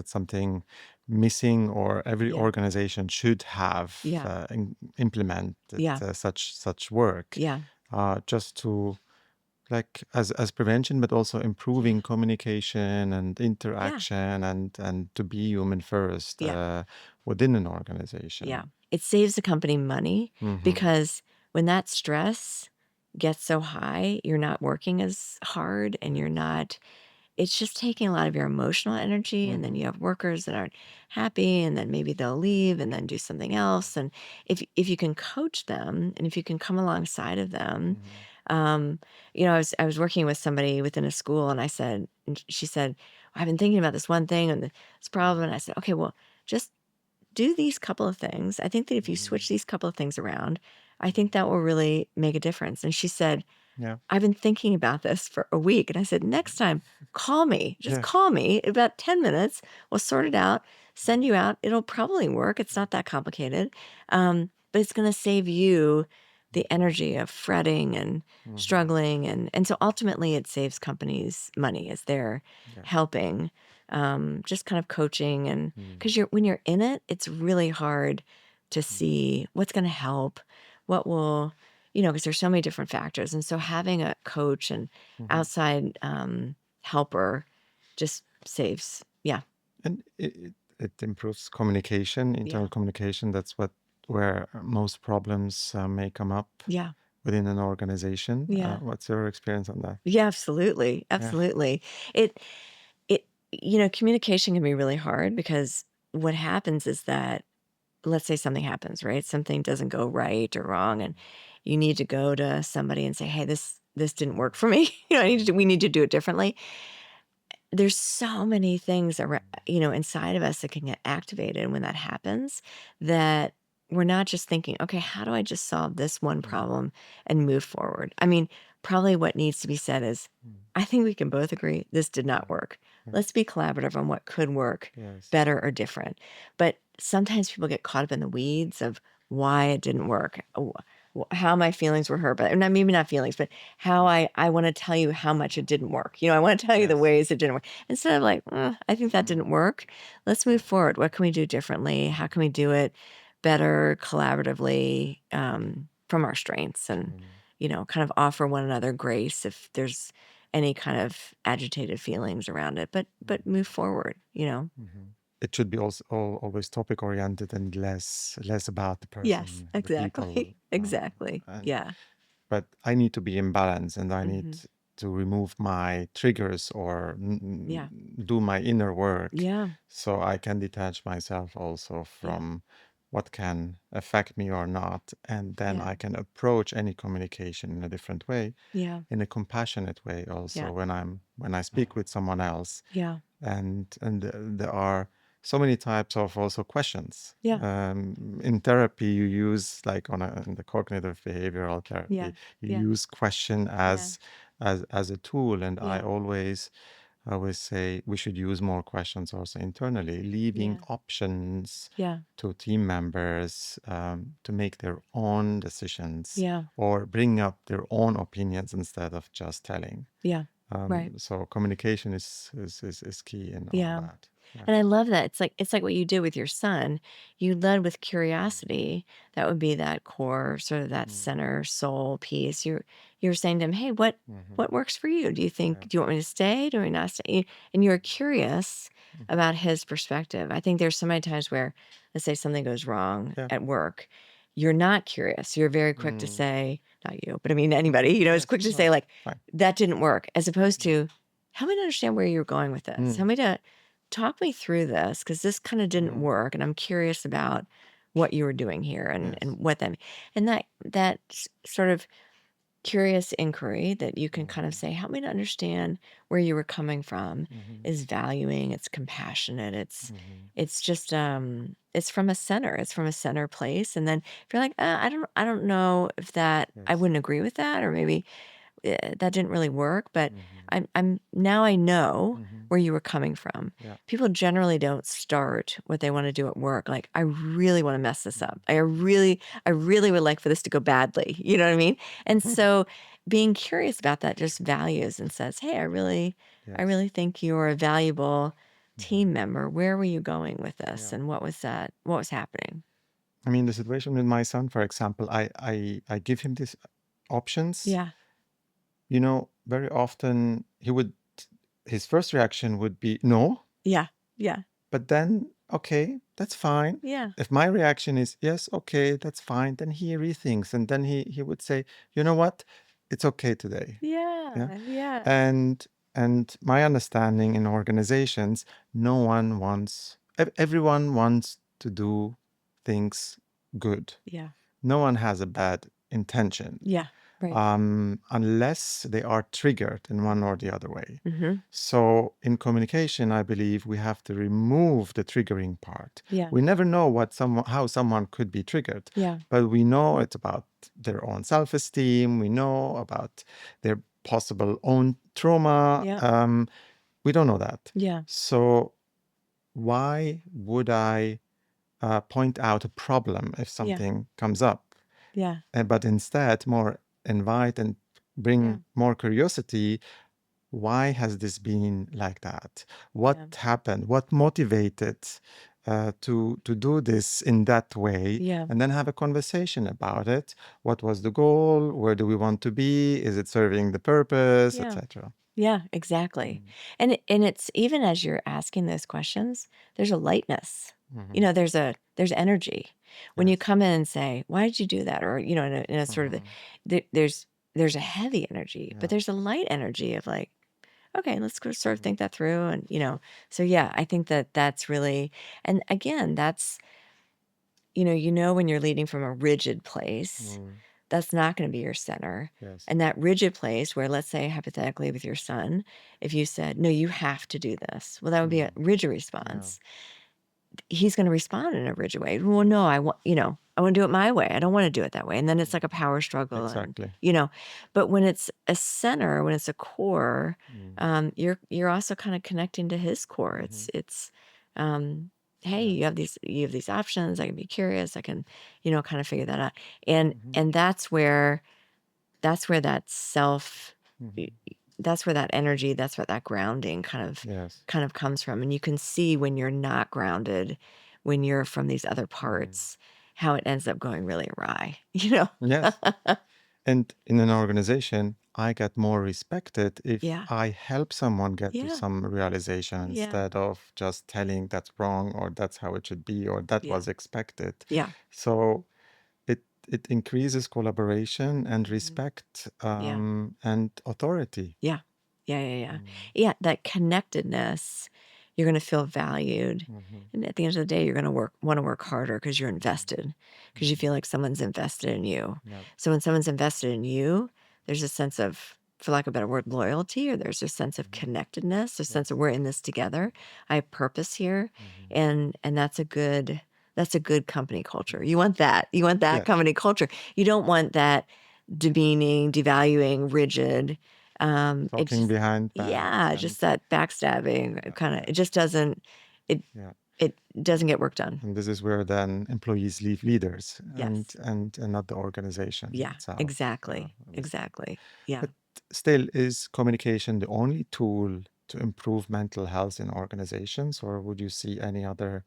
something missing, or every yeah, organization should have yeah, implemented yeah, such work, yeah, just to like as prevention, but also Yeah. improving communication and Yeah. interaction and to be human first Yeah. within an Yeah. organization. It saves the company money Mm-hmm. because when that stress gets so high, you're not working as hard and you're Yes. not it's just taking a lot of your emotional energy, and then Mm-hmm. you have workers that aren't happy, and then maybe they'll leave and then do something else. And if you can coach them, and if you can come alongside of them, Mm-hmm. um, I was working with somebody within a school, and she said, I've been thinking about this one thing and this problem, and I said, okay, well, just do these couple of things. I think that if you Mm-hmm. switch these couple of things around, I think that will really make a difference. And she said, Yeah. I've been thinking about this for a week. And I said, next time, call me. Just Yes. call me about 10 minutes. We'll sort it out, send you out. It'll probably work. It's not that complicated. But it's going to save you the energy of fretting and Mm-hmm. struggling. And so ultimately, it saves companies money as they're Yes. helping, just kind of coaching. And Mm-hmm. because when you're in it, it's really hard to see what's going to help, what will because there's so many different factors. And so having a coach and Mm-hmm. outside helper just saves. Yeah. And it improves communication, internal Yeah. communication. That's where most problems may come up Yeah. within an organization. Yeah. What's your experience on that? Yeah. Absolutely. Yeah. Absolutely. It, communication can be really hard because what happens is that, let's say something happens, right? Something doesn't go right or wrong. And you need to go to somebody and say, hey, this didn't work for me. We need to do it differently. There's so many things inside of us that can get activated when that happens, that we're not just thinking, okay, how do I just solve this one Mm-hmm. problem and move forward? I mean, probably what needs to be said is, Mm. I think we can both agree this did not Yeah. work. Yeah. Let's be collaborative on what could work Yes. better or different. But sometimes people get caught up in the weeds of why it didn't work, how my feelings were hurt, but not maybe not feelings, but how I want to tell you how much it didn't work. I want to tell you the Yes. ways it didn't work instead of like, I think that Mm. didn't work. Let's move forward. What can we do differently? How can we do it better, collaboratively, from our strengths, and Mm. kind of offer one another grace if there's any kind of agitated feelings around it, but Mm. move forward. Mhm. It should be also always topic oriented and less about the Yes, person, the people. exactly. Exactly. And Yeah. but I need to be in balance, and I need Hmm. to remove my triggers or Yeah. do my inner work, Yeah. so I can detach myself also Yeah. from what can affect me or not, and then Yeah. I can approach any communication in a different way, Yeah. in a compassionate way Yeah. also when I speak with someone else. Yeah. And there are so many types of also questions. Yeah. In therapy, you use like in the cognitive behavioral Yeah. therapy, you Yeah. use question Yeah. as a tool, and I Yeah. always say we should use more questions also internally, leaving Yeah. options Yeah. to team members to make their own decisions Yeah. or bring up their own opinions instead of just telling. Yeah. Right. So communication is key in all Yeah. that. Yeah. And I love that. It's like what you did with your son. You led with curiosity. That would be that core, sort of that Mm. center soul piece. You're saying to him, "Hey, what Mhm. what works for you? Do you Yeah. think do you want me to stay? Do we not stay?" And you're curious Mhm. about his perspective. I think there's so many times where, let's say something goes wrong Yeah. at work, you're not curious. You're very quick to Mm. say, not you, but I mean anybody, is Yes. quick to No, say like, fine. that didn't work, as opposed Mm. to, help me to understand where you're going with this. Mm. Help me to talk me through this, because this kind of didn't Mm. work, and I'm curious about what you were doing here, and Yes. what that, and that sort of curious inquiry that you can kind of Mhm. say, help me to understand where you were coming from, Mhm. is valuing, it's compassionate, Mhm. it's just it's from a center, place. And then if you're like, I don't know if that, I Yes. wouldn't agree with that, or maybe that didn't really work, but Mhm. I'm now I know Mhm. where you were coming from. Yeah. People generally don't start what they want to do at work like, I really want to mess this Mm. up. I really would like for this to go badly. You know what I mean? And so being curious about that just values and says, hey, I Yes. really think you're a valuable Mhm. team member. Where were you going with this? Yeah. And what was that? What was happening? I mean, the situation with my son, for example, I give him these options, Yeah. very often his first reaction would be no, Yeah. Yeah. but then, okay, that's fine. Yeah. If my reaction is yes, okay, that's fine, then he rethinks and then he would say, you know what? It's okay today. Yeah. Yeah. Yeah. And my understanding in organizations, everyone wants to do things good. Yeah. No one has a bad intention, Yeah. Right. unless they are triggered in one or the other way. Mm-hmm. So in communication, I believe we have to remove the triggering part. Yeah. We never know how someone could be triggered, Yeah. but we know it's about their own self-esteem. We know about their possible own trauma. Yeah. We don't know that. Yeah. So why would I point out a problem if Yeah. something comes up? Yeah. But instead, more invite and Yeah. bring more curiosity. Why has this been like that? What Yeah. happened? What motivated to do this in that way? Yeah. And then have a conversation about it. What was the goal? Where do we want to be? Is it serving the purpose, Yeah. etc.? Yeah, exactly. And it's even as you're asking those questions, there's a lightness. Mm-hmm. There's energy. When you Yes. come in and say, "Why did you do that?" Or, in a sort of Mm-hmm. there's a heavy energy, but Yeah. there's a light energy of like, okay, let's go sort of think that through. And, so yeah, I think that that's really, and again, that's, when you're leading from a rigid place, Mm. that's not going to be your center. Yes. And that rigid place where, let's say, hypothetically with your son, if you said, no, you have to do this, well, that would be a Mm. rigid Yeah. response. He's going to respond in a rigid way. Well, no, I want to do it my way. I don't want to do it that way. And then it's like a power struggle. And, Exactly. but when it's a center, when it's a core, Mm. you're also kind of connecting to his core. Mm-hmm. Um, hey, Yeah. you have these options. I can be curious. I can, kind of figure that out. And, Mm-hmm. and that's where that self, Mm-hmm. that's where that energy, that's where that grounding kind of Yes. comes from. And you can see when you're not grounded, when you're from these other Mm. parts, how it ends up going really awry, Yes. And in an organization, I get more respected if Yeah. I help someone get to Yeah. some realization Yeah. instead of just telling that's wrong or that's how it should be or that Yeah. was expected. Yeah. So it increases collaboration and Mhm. respect Yeah. and authority. Yeah. Yeah. Yeah. Yeah. Mm. Yeah. That connectedness, you're going to feel valued. Mm-hmm. And at the end of the day, you're going to want to work harder because you're invested, because you Mm-hmm. feel like someone's invested in you. Yep. So when someone's invested in you, there's a sense of, for lack of a better word, loyalty, or there's a sense of Mm-hmm. connectedness, a sense Yes. of we're in this together. I have purpose here. Mm-hmm. And that's a good company culture. You want that. You want that Yes. company culture. You don't want that demeaning, devaluing, rigid. It Talking just, behind backs yeah, and just that backstabbing kind of, yeah. it just doesn't, it, Yeah. it doesn't get work done. And this is where then employees leave leaders Yes. and not the organization Yeah, itself. exactly. Exactly. Yeah. But still, is communication the only tool to improve mental health in organizations, or would you see any other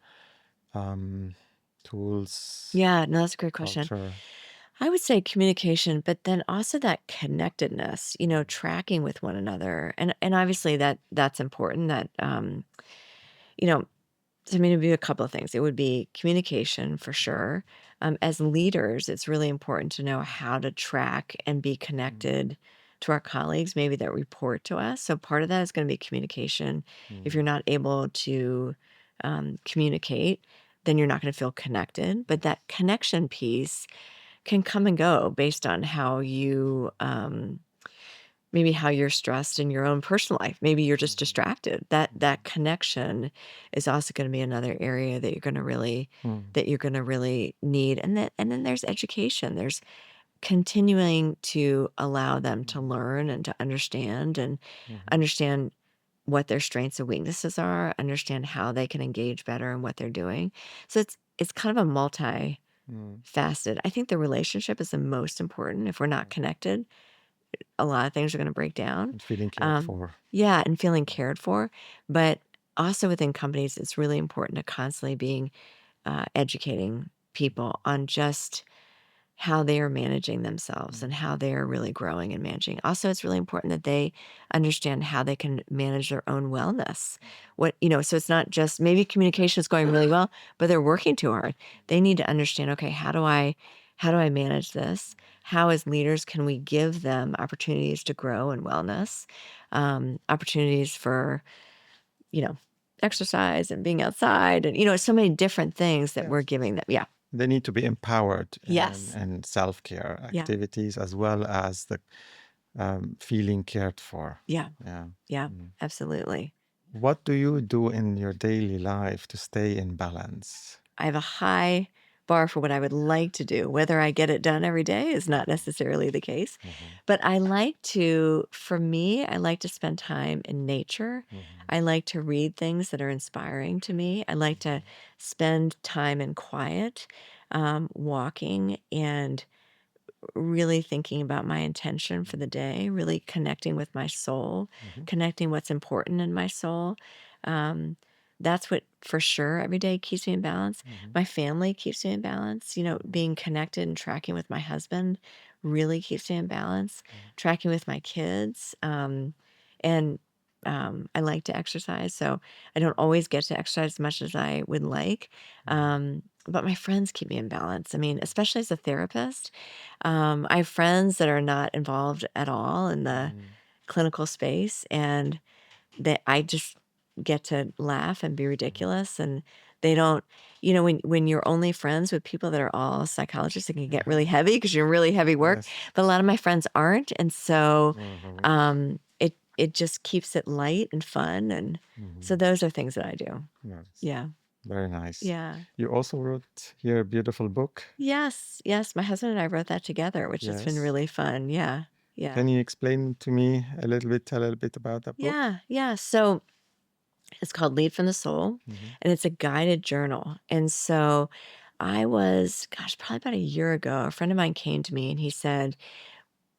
um, tools, Yeah. No, that's a great question. culture? I would say communication, but then also that connectedness, Mm. tracking with one another. And obviously that's important that, you know, so I mean, it'd be a couple of things. It would be communication for Mhm. sure. As leaders, it's really important to know how to track and be Mm. connected to our colleagues, maybe that report to us. So part of that is going to be communication. If Mm. you're not able to communicate, then you're not going to feel connected. But that connection piece can come and go based on how you maybe how you're stressed in your own personal life. Maybe you're just Mhm. distracted. That Mhm. connection is also going to be another area that Mm. you're going to really need. And then there's education. There's continuing to allow them to Mhm. learn and to understand and Mhm. understand what their strengths and weaknesses are, understand how they can engage better in what they're doing. So it's kind of a multi Mm. faceted. I think the relationship is the most important. If we're not Yeah. connected, a lot of things are gonna break down. And feeling cared Um, for. yeah, and feeling cared for, but also within companies, it's really important to constantly being, educating people on just how they are managing themselves and how they are really growing and managing. Also, it's really important that they understand how they can manage their own wellness. So it's not just maybe communication is going really well, but they're working too hard. They need to understand, okay, how do I manage this? How as leaders can we give them opportunities to grow in wellness, opportunities for, you know, exercise and being outside and, so many different things that we're Yes. giving them. Yeah. They need to be empowered Yes. and self-care Yeah. activities as well as the feeling cared for. Yeah. Yeah. Yeah. Mm. Absolutely. What do you do in your daily life to stay in balance? I have a high bar for what I would like to do. Whether I get it done every day is not necessarily the case. Mhm, But for me, I like to spend time in nature. mhm, I like to read things that are inspiring to me. I like to spend time in quiet, walking and really thinking about my intention for the day, really connecting with my soul, mhm, connecting what's important in my soul. Um, that's what for sure every day keeps me in balance. mhm, My family keeps me in balance. Being connected and tracking with my husband really keeps me in balance. mhm, Tracking with my kids. And I like to exercise. So I don't always get to exercise as much as I would like. mhm, But my friends keep me in balance. I mean, especially as a therapist, I have friends that are not involved at all in the mhm. clinical space, and that I just get to laugh and be Mhm. ridiculous. And they don't, when you're only friends with people that are all psychologists, it can get really heavy because you're really heavy work. Yes. But a lot of my friends aren't, and so Mhm, it just keeps it light and fun. And so mhm. those are things that I do. Yes. Yeah, Very nice. yeah. You also wrote here a beautiful book. Yes, yes. My husband and I wrote that together, which has been Yes. really fun. Yeah, Can yeah. you explain to me tell a little bit about that book? Yeah, yeah. So it's called Lead from the Soul, Mhm, and it's a guided journal. And so gosh, probably about a year ago, a friend of mine came to me and he said,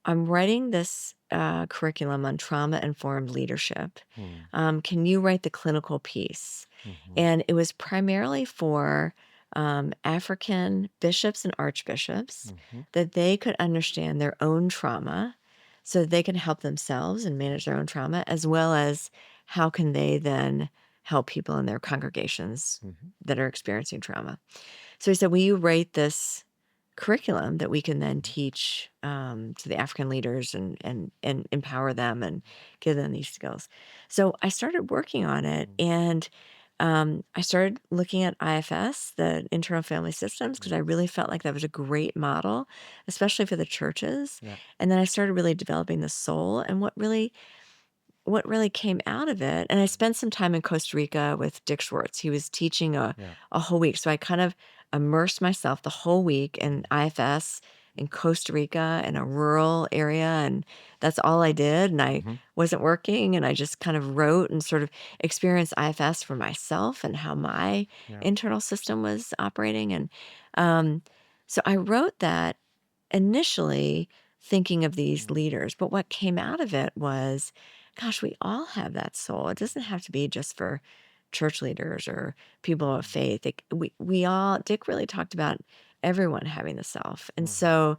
I'm writing this curriculum on trauma informed leadership. mhm, Can you write the clinical piece? mhm, And it was primarily for African bishops and archbishops mhm, that they could understand their own trauma so that they can help themselves and manage their own trauma, as well as how can they then help people in their congregations mhm, that are experiencing trauma. So he said, will you write this curriculum that we can then mhm, teach to the African leaders and empower them and give them these skills. So I started working on it, mhm, and I started looking at IFS, the internal family systems, because I mhm. really felt like that was a great model, especially for the churches. Yeah. And then I started really developing the soul and what really came out of it. And I spent some time in Costa Rica with Dick Schwartz. He was teaching a, Yeah. a whole week. So I kind of immersed myself the whole week in IFS in Costa Rica in a rural area. And that's all I did. And I Mhm. wasn't working. And I just kind of wrote and sort of experienced IFS for myself and how my Yeah. internal system was operating. And um, so I wrote that initially thinking of these Mhm, leaders. But what came out of it was, gosh, we all have that soul. It doesn't have to be just for church leaders or people of faith. We all, Dick really talked about everyone having the self. And mhm, so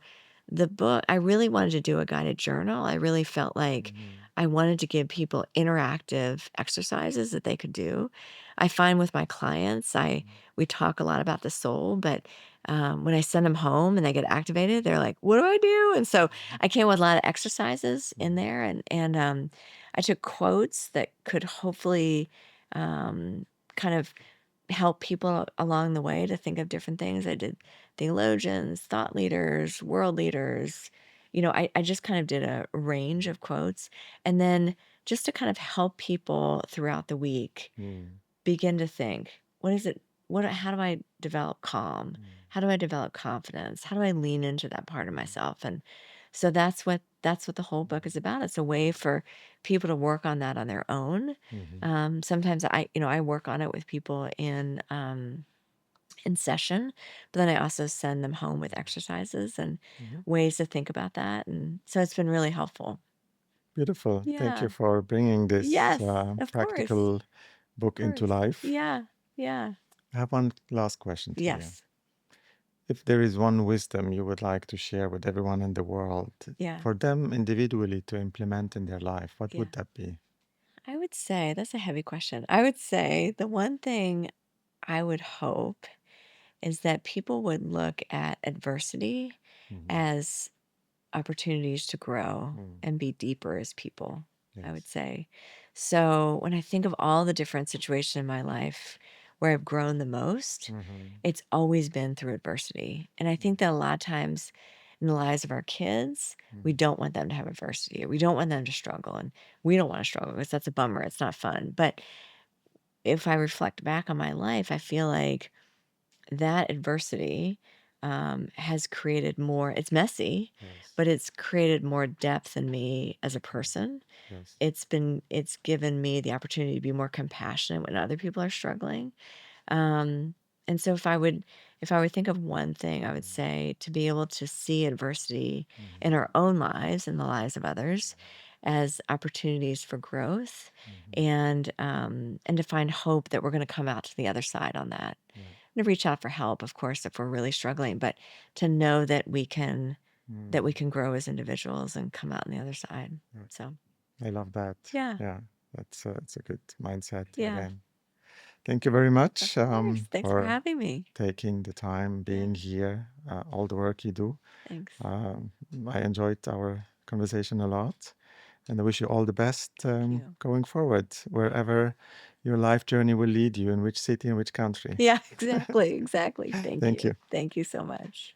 the book, I really wanted to do a guided journal. I really felt like mhm, I wanted to give people interactive exercises that they could do. I find with my clients, mhm, we talk a lot about the soul, but when I send them home and they get activated, they're like, "What do I do?" And so mhm, I came with a lot of exercises in mhm, there, and I took quotes that could hopefully um, kind of help people along the way to think of different things. I did theologians, thought leaders, world leaders. I just kind of did a range of quotes, and then just to kind of help people throughout the week mhm, begin to think, what is it? How do I develop calm? mhm, How do I develop confidence? How do I lean into that part of mhm, myself? And so that's what the whole book is about. It's a way for people to work on that on their own. mhm, Sometimes I work on it with people in session, but then I also send them home with exercises and mhm. ways to think about that. And so it's been really helpful. Beautiful. Thank you Yeah. for bringing this Yes, of course. practical Of book into course. life. Yeah. Yeah. I have one last question to you. Yes. If there is one wisdom you would like to share with everyone in the world, Yeah. for them individually to implement in their life, what Yeah. would that be? I would say that's a heavy question. I would say the one thing I would hope is that people would look at adversity Mhm. as opportunities to grow Mm. and be deeper as people, I would Yes. say. So when I think of all the different situations in my life where I've grown the most, Mhm. it's always been through adversity. And I think that a lot of times in the lives of our kids, we Mhm. don't want them to have adversity. We don't want them to struggle. And we don't want to struggle because that's a bummer. It's not fun. But if I reflect back on my life, I feel like that adversity has created more, it's messy, Yes. but it's created more depth in me as a Mm. person. Yes. It's given me the opportunity to be more compassionate when other people are struggling. Um, and so if I would think of one thing, I would Mm. say to be able to see adversity in Mhm. our own lives and the lives of others as opportunities for growth, Mhm. and to find hope that we're going to come out to the other side on that. Yeah. And to reach out for help, of course, if we're really struggling, but to know that we Mm. can grow as individuals and come out on the other side. Yeah. So I love that. yeah, Yeah, that's a good mindset yeah, again. Thank you very of much course. Thanks for for having me. taking the time, being Yeah, here, all the work you do. thanks. Um, I enjoyed our conversation a lot, and I wish you all the best Thank you. going forward, wherever your life journey will lead you, in which city, in which country. Yeah, exactly, exactly. Thank Thank you. you. Thank you so much.